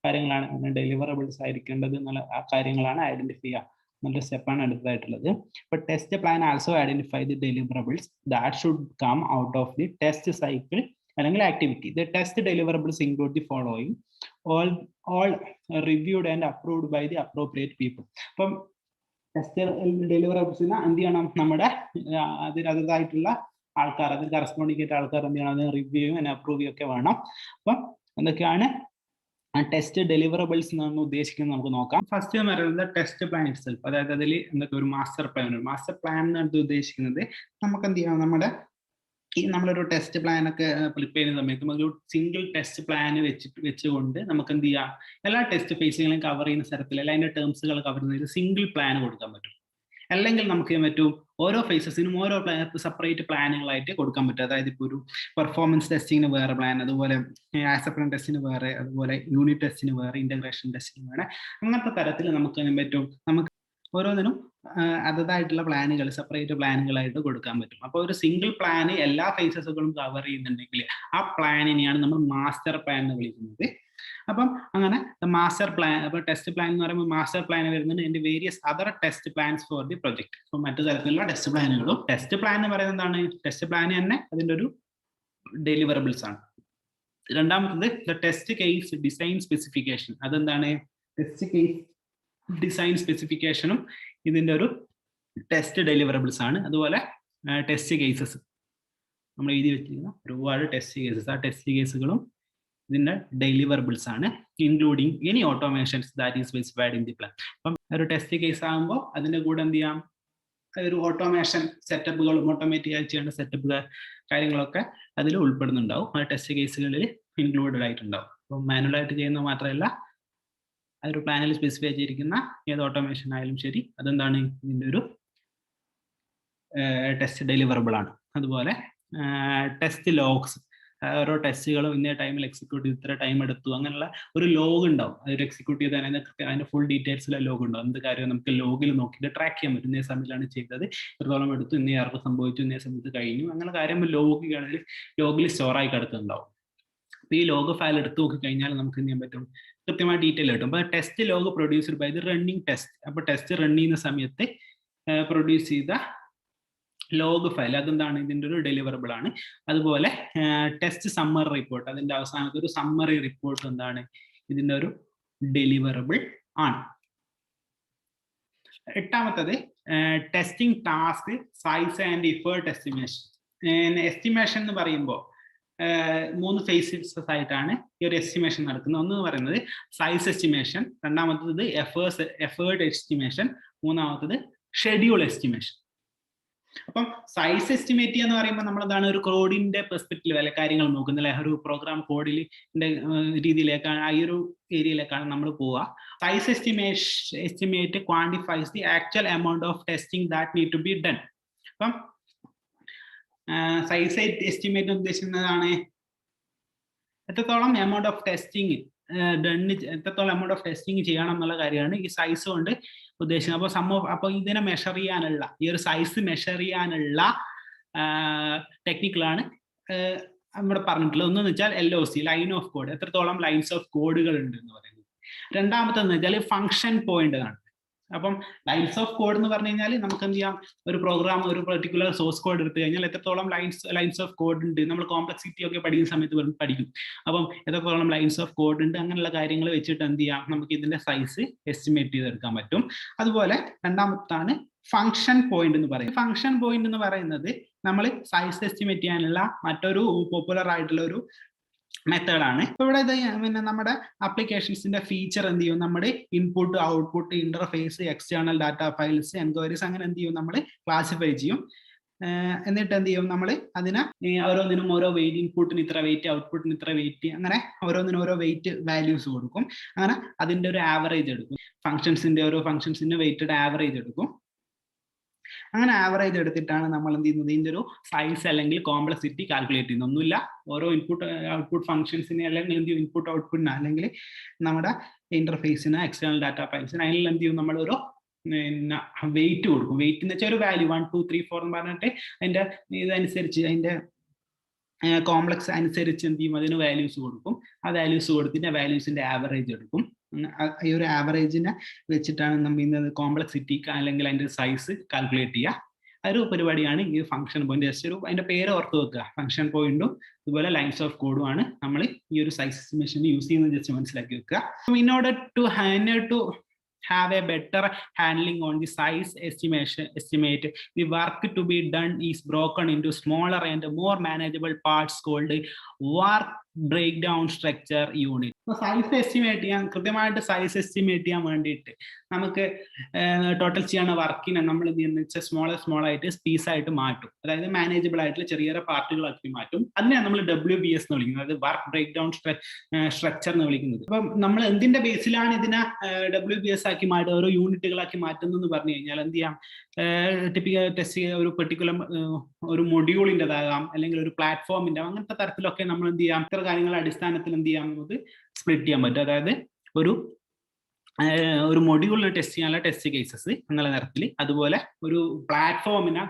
കാര്യങ്ങളാണ് ഡെലിവറബിൾസ് ആയിരിക്കേണ്ടത് എന്നുള്ള ആ കാര്യങ്ങളാണ് ഐഡന്റിഫൈ ചെയ്യുക. നല്ലൊരു സ്റ്റെപ്പാണ് അടുത്തതായിട്ടുള്ളത്. അപ്പൊ test plan also identify the deliverables that should come out of the test cycle അല്ലെങ്കിൽ activity. The test deliverables include the following, all reviewed and approved by the appropriate people. അപ്പം ടെസ്റ്റ് ഡെലിവറബിൾസിന് എന്ത് ചെയ്യണം, നമ്മുടെ അതിൻ്റെതായിട്ടുള്ള ആൾക്കാർ, അതിന് കറസ്പോണ്ടിങ് ആയിട്ട് ആൾക്കാർ എന്ത് ചെയ്യണം, അത് റിവ്യൂയും അപ്രൂവ് ചെയ്യും ഒക്കെ വേണം. അപ്പം എന്തൊക്കെയാണ് ടെസ്റ്റ് ഡെലിവറബിൾസ് എന്നാണ് ഉദ്ദേശിക്കുന്നത് നമുക്ക് നോക്കാം. ഫസ്റ്റ് എന്ന് പറയുന്നത് ടെസ്റ്റ് പ്ലാൻ ഇറ്റ്സെൽഫ്. അതായത് അതിൽ എന്തൊക്കെ ഒരു മാസ്റ്റർ പ്ലാൻ എന്നാണ് ഉദ്ദേശിക്കുന്നത്. നമുക്ക് എന്ത് ചെയ്യാം, നമ്മളൊരു ടെസ്റ്റ് പ്ലാൻ ഒക്കെ പ്രിപ്പയർ ചെയ്യുന്ന സമയത്ത് ഒരു സിംഗിൾ ടെസ്റ്റ് പ്ലാൻ വെച്ചുകൊണ്ട് നമുക്ക് എന്ത് ചെയ്യാം, എല്ലാ ടെസ്റ്റ് ഫേസുകളും കവർ ചെയ്യുന്ന തരത്തിൽ, എല്ലാ അതിന്റെ ടേംസുകൾ കവർ ചെയ്യുന്ന സിംഗിൾ പ്ലാൻ കൊടുക്കാൻ പറ്റും. അല്ലെങ്കിൽ നമുക്ക് പറ്റും ഓരോ ഫേസസിനും ഓരോ സെപ്പറേറ്റ് പ്ലാനുകളായിട്ട് കൊടുക്കാൻ പറ്റും. അതായത് ഇപ്പോൾ ഒരു പെർഫോമൻസ് ടെസ്റ്റിങ്ങിന് വേറെ പ്ലാൻ, അതുപോലെ ആക്സെപ്റ്റൻസ് ടെസ്റ്റിന് വേറെ, അതുപോലെ യൂണിറ്റ് ടെസ്റ്റിന് വേറെ, ഇന്റഗ്രേഷൻ ടെസ്റ്റിന് വേറെ, അങ്ങനത്തെ തരത്തിൽ നമുക്ക് പറ്റും. നമുക്ക് ഓരോന്നിനും അതതായിട്ടുള്ള പ്ലാനുകൾ, സെപ്പറേറ്റ് പ്ലാനുകളായിട്ട് കൊടുക്കാൻ പറ്റും. അപ്പോൾ ഒരു സിംഗിൾ പ്ലാന് എല്ലാ ഫേസസുകളും കവർ ചെയ്യുന്നുണ്ടെങ്കിൽ ആ പ്ലാനിനെയാണ് നമ്മൾ മാസ്റ്റർ പ്ലാൻ എന്ന് വിളിക്കുന്നത്. അപ്പം അങ്ങനെ മാസ്റ്റർ പ്ലാൻ, അപ്പൊ ടെസ്റ്റ് പ്ലാൻ എന്ന് പറയുമ്പോൾ മാസ്റ്റർ പ്ലാൻ വരുന്നുണ്ട് അതിന്റെ various other test plans for the project. അപ്പൊ മറ്റു തരത്തിലുള്ള ടെസ്റ്റ് പ്ലാനുകളും. ടെസ്റ്റ് പ്ലാൻ എന്ന് പറയുന്നത് എന്താണ്, ടെസ്റ്റ് പ്ലാൻ തന്നെ അതിന്റെ ഒരു ഡെലിവറബിൾസ് ആണ്. രണ്ടാമത്തത് ടെസ്റ്റ് കേസ് ഡിസൈൻ സ്പെസിഫിക്കേഷൻ. അതെന്താണ്, ടെസ്റ്റ് കേസ് ഡിസൈൻ സ്പെസിഫിക്കേഷനും ഇതിന്റെ ഒരു ടെസ്റ്റ് ഡെലിവറബിൾസ് ആണ്. അതുപോലെ ടെസ്റ്റ് കേസസ് നമ്മൾ എഴുതി വെച്ചിരിക്കുന്ന ഒരുപാട് ടെസ്റ്റ് കേസസ്, ആ ടെസ്റ്റ് കേസുകളും ഇതിന്റെ ഡെലിവറബിൾസ് ആണ്. Including any automations that is specified in the plan. അപ്പം ഒരു ടെസ്റ്റ് കേസ് ആകുമ്പോൾ അതിന്റെ കൂടെ എന്ത് ചെയ്യാം, ഒരു ഓട്ടോമേഷൻ സെറ്റപ്പുകളും ഓട്ടോമേറ്റീവ് ആയി ചെയ്യേണ്ട സെറ്റപ്പുകൾ കാര്യങ്ങളൊക്കെ അതിൽ ഉൾപ്പെടുന്നുണ്ടാവും. ആ ടെസ്റ്റ് കേസുകളിൽ ഇൻക്ലൂഡഡ് ആയിട്ടുണ്ടാവും. അപ്പം മാനുവലായിട്ട് ചെയ്യുന്നത് മാത്രമല്ല, അതൊരു പ്ലാനിൽ സ്പെസിഫൈ ചെയ്തിരിക്കുന്ന ഏത് ഓട്ടോമേഷൻ ആയാലും ശരി, അതെന്താണ് ഇതിന്റെ ഒരു ടെസ്റ്റ് ഡെലിവറബിൾ ആണ്. അതുപോലെ ടെസ്റ്റ് ലോഗ്സ്, ഓരോ ടെസ്റ്റുകളും ഇന്ന ടൈമിൽ എക്സിക്യൂട്ട് ചെയ്ത് ഇത്ര ടൈം എടുത്തു അങ്ങനെയുള്ള ഒരു ലോഗ് ഉണ്ടാവും. അതൊരു എക്സിക്യൂട്ട് ചെയ്ത് അതിന്റെ ഫുൾ ഡീറ്റെയിൽസിലെ ലോഗ് ഉണ്ടാവും. എന്ത് കാര്യം നമുക്ക് ലോഗിൽ നോക്കിയിട്ട് ട്രാക്ക് ചെയ്യാൻ പറ്റും. ഇന്നേ സമയത്താണ് ചെയ്തത്, ഇത്രത്തോളം എടുത്തു, ഇന്നേ എറർ സംഭവിച്ചു, ഇന്നേ സമയത്ത് കഴിഞ്ഞു, അങ്ങനെ കാര്യം ലോഗിൽ സ്റ്റോർ ആയി കിടക്കുന്നുണ്ടാവും. ഈ ലോഗ് ഫയൽ എടുത്ത് നോക്കി കഴിഞ്ഞാൽ നമുക്ക് എന്ത് ചെയ്യാൻ പറ്റും, കൃത്യമായ ഡീറ്റെയിൽ കിട്ടും. അപ്പൊ test log produced by the running test. അപ്പൊ ടെസ്റ്റ് റൺ ചെയ്യുന്ന സമയത്ത് പ്രൊഡ്യൂസ് ചെയ്ത ലോഗ് ഫയൽ അതെന്താണ്, ഇതിന്റെ ഒരു ഡെലിവറബിൾ ആണ്. അതുപോലെ ടെസ്റ്റ് സമ്മറി റിപ്പോർട്ട്, അതിന്റെ അവസാനത്തെ ഒരു സമ്മറി റിപ്പോർട്ട് എന്താണ്, ഇതിന്റെ ഒരു ഡെലിവറബിൾ ആണ്. എട്ടാമത്തത് testing task size and effort estimation. Estimation എന്ന് പറയുമ്പോൾ 3 ഫേസസ് ആയിട്ടാണ് ഈ ഒരു എസ്റ്റിമേഷൻ നടക്കുന്നത്. ഒന്ന് പറയുന്നത് സൈസ് എസ്റ്റിമേഷൻ, രണ്ടാമത്തത് എഫേർട്ട് എസ്റ്റിമേഷൻ, മൂന്നാമത്തത് ഷെഡ്യൂൾ എസ്റ്റിമേഷൻ. അപ്പം സൈസ് എസ്റ്റിമേറ്റ് എന്ന് പറയുമ്പോൾ നമ്മൾ എന്താണ്, ഒരു കോഡിന്റെ പെർസ്പെക്റ്റീവ് അല്ലെ കാര്യങ്ങൾ നോക്കുന്നില്ല, ഒരു പ്രോഗ്രാം കോഡിന്റെ രീതിയിലേക്കാണ്, ഈ ഒരു ഏരിയയിലേക്കാണ് നമ്മൾ പോവുക. Size estimate quantifies the actual amount of testing that need to be done. അപ്പം സൈസ് എസ്റ്റിമേറ്റ് ഉദ്ദേശിക്കുന്നതാണ് എത്രത്തോളം എമൗണ്ട് ഓഫ് ടെസ്റ്റിംഗ് എത്രത്തോളം എമൗണ്ട് ഓഫ് ടെസ്റ്റിംഗ് ചെയ്യണം എന്നുള്ള കാര്യമാണ് ഈ സൈസ് കൊണ്ട് ഉദ്ദേശിക്കുന്നത്. അപ്പോൾ ഇതിനെ മെഷർ ചെയ്യാനുള്ള, ഈ ഒരു സൈസ് മെഷർ ചെയ്യാനുള്ള ടെക്നിക്കുകളാണ് നമ്മുടെ പറഞ്ഞിട്ടുള്ളത്. ഒന്നെന്ന് വെച്ചാൽ LOC, ലൈൻ ഓഫ് കോഡ്, എത്രത്തോളം ലൈൻസ് ഓഫ് കോഡുകൾ ഉണ്ട് എന്ന് പറയുന്നത്. രണ്ടാമത്തെന്ന് വെച്ചാൽ ഫംഗ്ഷൻ പോയിന്റ് ആണ്. അപ്പം ലൈൻസ് ഓഫ് കോഡ് എന്ന് പറഞ്ഞു കഴിഞ്ഞാൽ നമുക്ക് എന്ത് ചെയ്യാം, ഒരു പ്രോഗ്രാം ഒരു പെർട്ടിക്കുലർ സോഴ്സ് കോഡ് എടുത്തു കഴിഞ്ഞാൽ എത്രത്തോളം ലൈൻസ് ഓഫ് കോഡ് ഉണ്ട്, നമ്മൾ കോംപ്ലക്സിറ്റി ഒക്കെ പഠിക്കുന്ന സമയത്ത് പഠിക്കും. അപ്പം എത്രത്തോളം ലൈൻസ് ഓഫ് കോഡ് ഉണ്ട്, അങ്ങനെയുള്ള കാര്യങ്ങൾ വെച്ചിട്ട് എന്ത് ചെയ്യാം, നമുക്ക് ഇതിന്റെ സൈസ് എസ്റ്റിമേറ്റ് ചെയ്തെടുക്കാൻ പറ്റും. അതുപോലെ രണ്ടാമത്താണ് ഫംഗ്ഷൻ പോയിന്റ് എന്ന് പറയും. ഫംഗ്ഷൻ പോയിന്റ് എന്ന് പറയുന്നത് നമ്മൾ സൈസ് എസ്റ്റിമേറ്റ് ചെയ്യാനുള്ള മറ്റൊരു പോപ്പുലർ ആയിട്ടുള്ള ഒരു മെത്തേഡാണ്. ഇപ്പൊ ഇവിടെ പിന്നെ നമ്മുടെ ആപ്ലിക്കേഷൻസിന്റെ ഫീച്ചർ എന്ത് ചെയ്യും, നമ്മുടെ input, output, interface, external data files, enquiries, അങ്ങനെ എന്ത് ചെയ്യും, നമ്മൾ ക്ലാസിഫൈ ചെയ്യും. എന്നിട്ട് എന്ത് ചെയ്യും, നമ്മൾ അതിനെ ഓരോന്നിനും ഓരോ വെയിറ്റ്, ഇൻപുട്ടിന് ഇത്ര വെയിറ്റ്, ഔട്ട്പുട്ടിന് ഇത്ര വെയിറ്റ്, അങ്ങനെ ഓരോന്നിനും ഓരോ വെയിറ്റ് വാല്യൂസ് കൊടുക്കും. അങ്ങനെ അതിന്റെ ഒരു ആവറേജ് എടുക്കും. ഓരോ ഫംഗ്ഷൻസിന്റെ വെയിറ്റഡ് ആവറേജ് എടുക്കും. അങ്ങനെ ആവറേജ് എടുത്തിട്ടാണ് നമ്മൾ എന്ത് ചെയ്യുന്നത്, ഇതിന്റെ ഒരു സൈസ് അല്ലെങ്കിൽ കോംപ്ലക്സിറ്റി കാൽക്കുലേറ്റ് ചെയ്യുന്നത്. ഒന്നുമില്ല, ഓരോ ഇൻപുട്ട് ഔട്ട്പുട്ട് ഫംഗ്ഷൻസിനെ അല്ലെങ്കിൽ എന്ത് ചെയ്യും, ഇൻപുട്ട് ഔട്ട്പുട്ടിന് അല്ലെങ്കിൽ നമ്മുടെ ഇന്റർഫേസിന്, എക്സ്റ്റേണൽ ഡാറ്റ ഫയൽസിന്, അതിൽ എന്ത് ചെയ്യും, നമ്മൾ ഓരോ വെയിറ്റ് കൊടുക്കും. വെയിറ്റ് എന്ന് വെച്ചാൽ ഒരു വാല്യൂ 1 2 3 4 എന്ന് പറഞ്ഞിട്ട് അതിന്റെ ഇതനുസരിച്ച്, അതിന്റെ കോംപ്ലക്സ് അനുസരിച്ച് എന്ത് ചെയ്യും, അതിന് വാല്യൂസ് കൊടുക്കും. ആ വാല്യൂസ് കൊടുത്തിട്ട് വാല്യൂസിന്റെ ആവറേജ് എടുക്കും. ഈ ഒരു ആവറേജിനെ വെച്ചിട്ടാണ് നമ്മൾ ഇന്ന് കോംപ്ലക്സിറ്റി അല്ലെങ്കിൽ അതിന്റെ സൈസ് കാൽക്കുലേറ്റ് ചെയ്യുക. ആ ഒരു പരിപാടിയാണ് ഈ ഫംഗ്ഷൻ പോയിന്റ്. ജസ്റ്റ് ഒരു അതിന്റെ പേര് ഓർത്ത് വെക്കുക, ഫംഗ്ഷൻ പോയിന്റും അതുപോലെ ലൈൻസ് ഓഫ് കോഡും ആണ് നമ്മൾ ഈ ഒരു സൈസ് എസ്റ്റിമേഷൻ യൂസ് ചെയ്യുന്നത്, ജസ്റ്റ് മനസ്സിലാക്കി വെക്കുക. In order to have a better handling on the size estimate, the work to be done is broken into smaller and more manageable parts called work breakdown structure unit. Size estimate ചെയ്യാൻ, കൃത്യമായിട്ട് size estimate ചെയ്യാൻ വേണ്ടിയിട്ട് നമുക്ക് total ചെയ്യുന്ന വർക്കിനെ നമ്മൾ എന്ത് ചെയ്യുന്ന വെച്ചാൽ സ്മോൾ ആയിട്ട് പീസ് ആയിട്ട് മാറ്റും. അതായത് മാനേജബിൾ ആയിട്ടുള്ള ചെറിയ ചെറിയ പാർട്ടുകളാക്കി മാറ്റും. അതിനെയാണ് നമ്മൾ WBS എന്ന് വിളിക്കുന്നത്, അതായത് വർക്ക് ബ്രേക്ക് ഡൗൺ സ്ട്രക്ചർ എന്ന് വിളിക്കുന്നത്. അപ്പം നമ്മൾ എന്തിന്റെ ബേസിലാണ് ഇതിനെ WBS ആക്കി മാറ്റുക, ഓരോ യൂണിറ്റുകളാക്കി മാറ്റുന്നു പറഞ്ഞു കഴിഞ്ഞാൽ എന്ത് ചെയ്യാം, ടിപ്പിക്കൽ ടെസ്റ്റ് ഒരു പെർട്ടിക്കുലർ ഒരു മൊഡ്യൂളിൻ്റെതാകാം, അല്ലെങ്കിൽ ഒരു പ്ലാറ്റ്ഫോമിന്റെ, അങ്ങനത്തെ തരത്തിലൊക്കെ നമ്മൾ എന്ത് ചെയ്യാം, ഇത്ര കാര്യങ്ങളുടെ അടിസ്ഥാനത്തിൽ എന്ത് ചെയ്യാം, നമുക്ക് സ്പ്ലിറ്റ് ചെയ്യാൻ പറ്റും. അതായത് ഒരു മൊഡ്യൂളിനെ ടെസ്റ്റ് ചെയ്യാനുള്ള ടെസ്റ്റ് കേസസ് എന്നുള്ള തരത്തിൽ, അതുപോലെ ഒരു പ്ലാറ്റ്ഫോമിനെ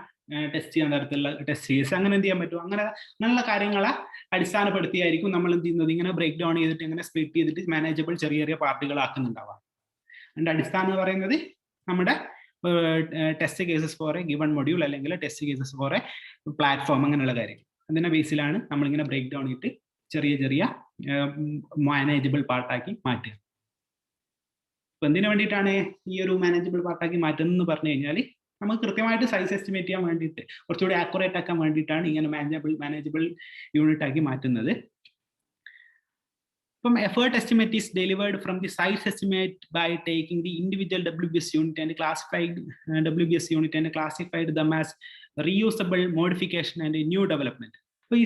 ടെസ്റ്റ് ചെയ്യാൻ തരത്തിലുള്ള ടെസ്റ്റ് കേസ്, അങ്ങനെ എന്ത് ചെയ്യാൻ പറ്റും. അങ്ങനെയുള്ള കാര്യങ്ങളെ അടിസ്ഥാനപ്പെടുത്തിയായിരിക്കും നമ്മൾ എന്ത് ചെയ്യുന്നത്, ഇങ്ങനെ ബ്രേക്ക് ഡൗൺ ചെയ്തിട്ട്, ഇങ്ങനെ സ്പ്ലിറ്റ് ചെയ്തിട്ട് മാനേജബിൾ ചെറിയ ചെറിയ പാർട്ടുകളാക്കുന്നുണ്ടാവാം. അതിന്റെ അടിസ്ഥാനം എന്ന് പറയുന്നത് നമ്മുടെ test cases for a given module അല്ലെങ്കിൽ test cases for a platform, അങ്ങനെയുള്ള കാര്യങ്ങൾ. അതിന്റെ ബേസിലാണ് നമ്മളിങ്ങനെ ബ്രേക്ക് ഡൗൺ ചെയ്തിട്ട് ചെറിയ ചെറിയ മാനേജബിൾ പാർട്ടാക്കി മാറ്റുക. അപ്പൊ എന്തിനു വേണ്ടിയിട്ടാണ് ഈ ഒരു മാനേജബിൾ പാർട്ടാക്കി മാറ്റുന്നത് പറഞ്ഞു കഴിഞ്ഞാൽ, നമുക്ക് കൃത്യമായിട്ട് സൈസ് എസ്റ്റിമേറ്റ് ചെയ്യാൻ വേണ്ടിയിട്ട്, കുറച്ചുകൂടി ആക്യുറേറ്റ് ആക്കാൻ വേണ്ടിയിട്ടാണ് ഇങ്ങനെ മാനേജബിൾ യൂണിറ്റ് ആക്കി മാറ്റുന്നത്. From effort estimate is delivered from the size estimate by taking the individual WBS unit and classified them as reusable, modification and new development. So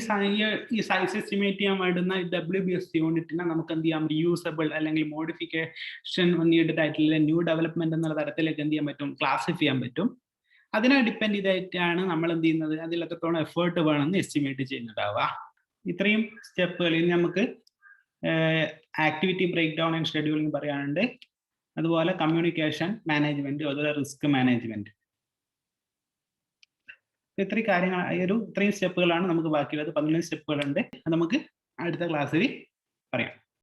ഈ സൈസ് എസ്റ്റിമേറ്റ് ചെയ്യാൻ വേണ്ടുന്ന WBS യൂണിറ്റിനെ നമുക്ക് എന്ത് ചെയ്യാം, റിയൂസബിൾ അല്ലെങ്കിൽ modification needed ആയിട്ടുള്ള new development എന്നുള്ള തരത്തിലേക്ക് എന്ത് ചെയ്യാൻ പറ്റും, ക്ലാസിഫൈ ചെയ്യാൻ പറ്റും. അതിനെ ഡിപ്പെൻഡ് ചെയ്തിട്ടാണ് നമ്മൾ എന്ത് ചെയ്യുന്നത്, അതിൽ എത്രത്തോളം എഫേർട്ട് വേണമെന്ന് എസ്റ്റിമേറ്റ് ചെയ്യുന്നുണ്ടാവുക. ഇത്രയും സ്റ്റെപ്പുകളിൽ നമുക്ക് activity break down and scheduling പറയാനുണ്ട്. അതുപോലെ കമ്മ്യൂണിക്കേഷൻ മാനേജ്മെന്റ്, അതുപോലെ റിസ്ക് മാനേജ്മെന്റ്. ഇത്രയും കാര്യങ്ങൾ, ഇത്രയും സ്റ്റെപ്പുകളാണ് നമുക്ക് ബാക്കിയുള്ളത്. 11 സ്റ്റെപ്പുകളുണ്ട്. അത് നമുക്ക് അടുത്ത ക്ലാസ്സിൽ പറയാം.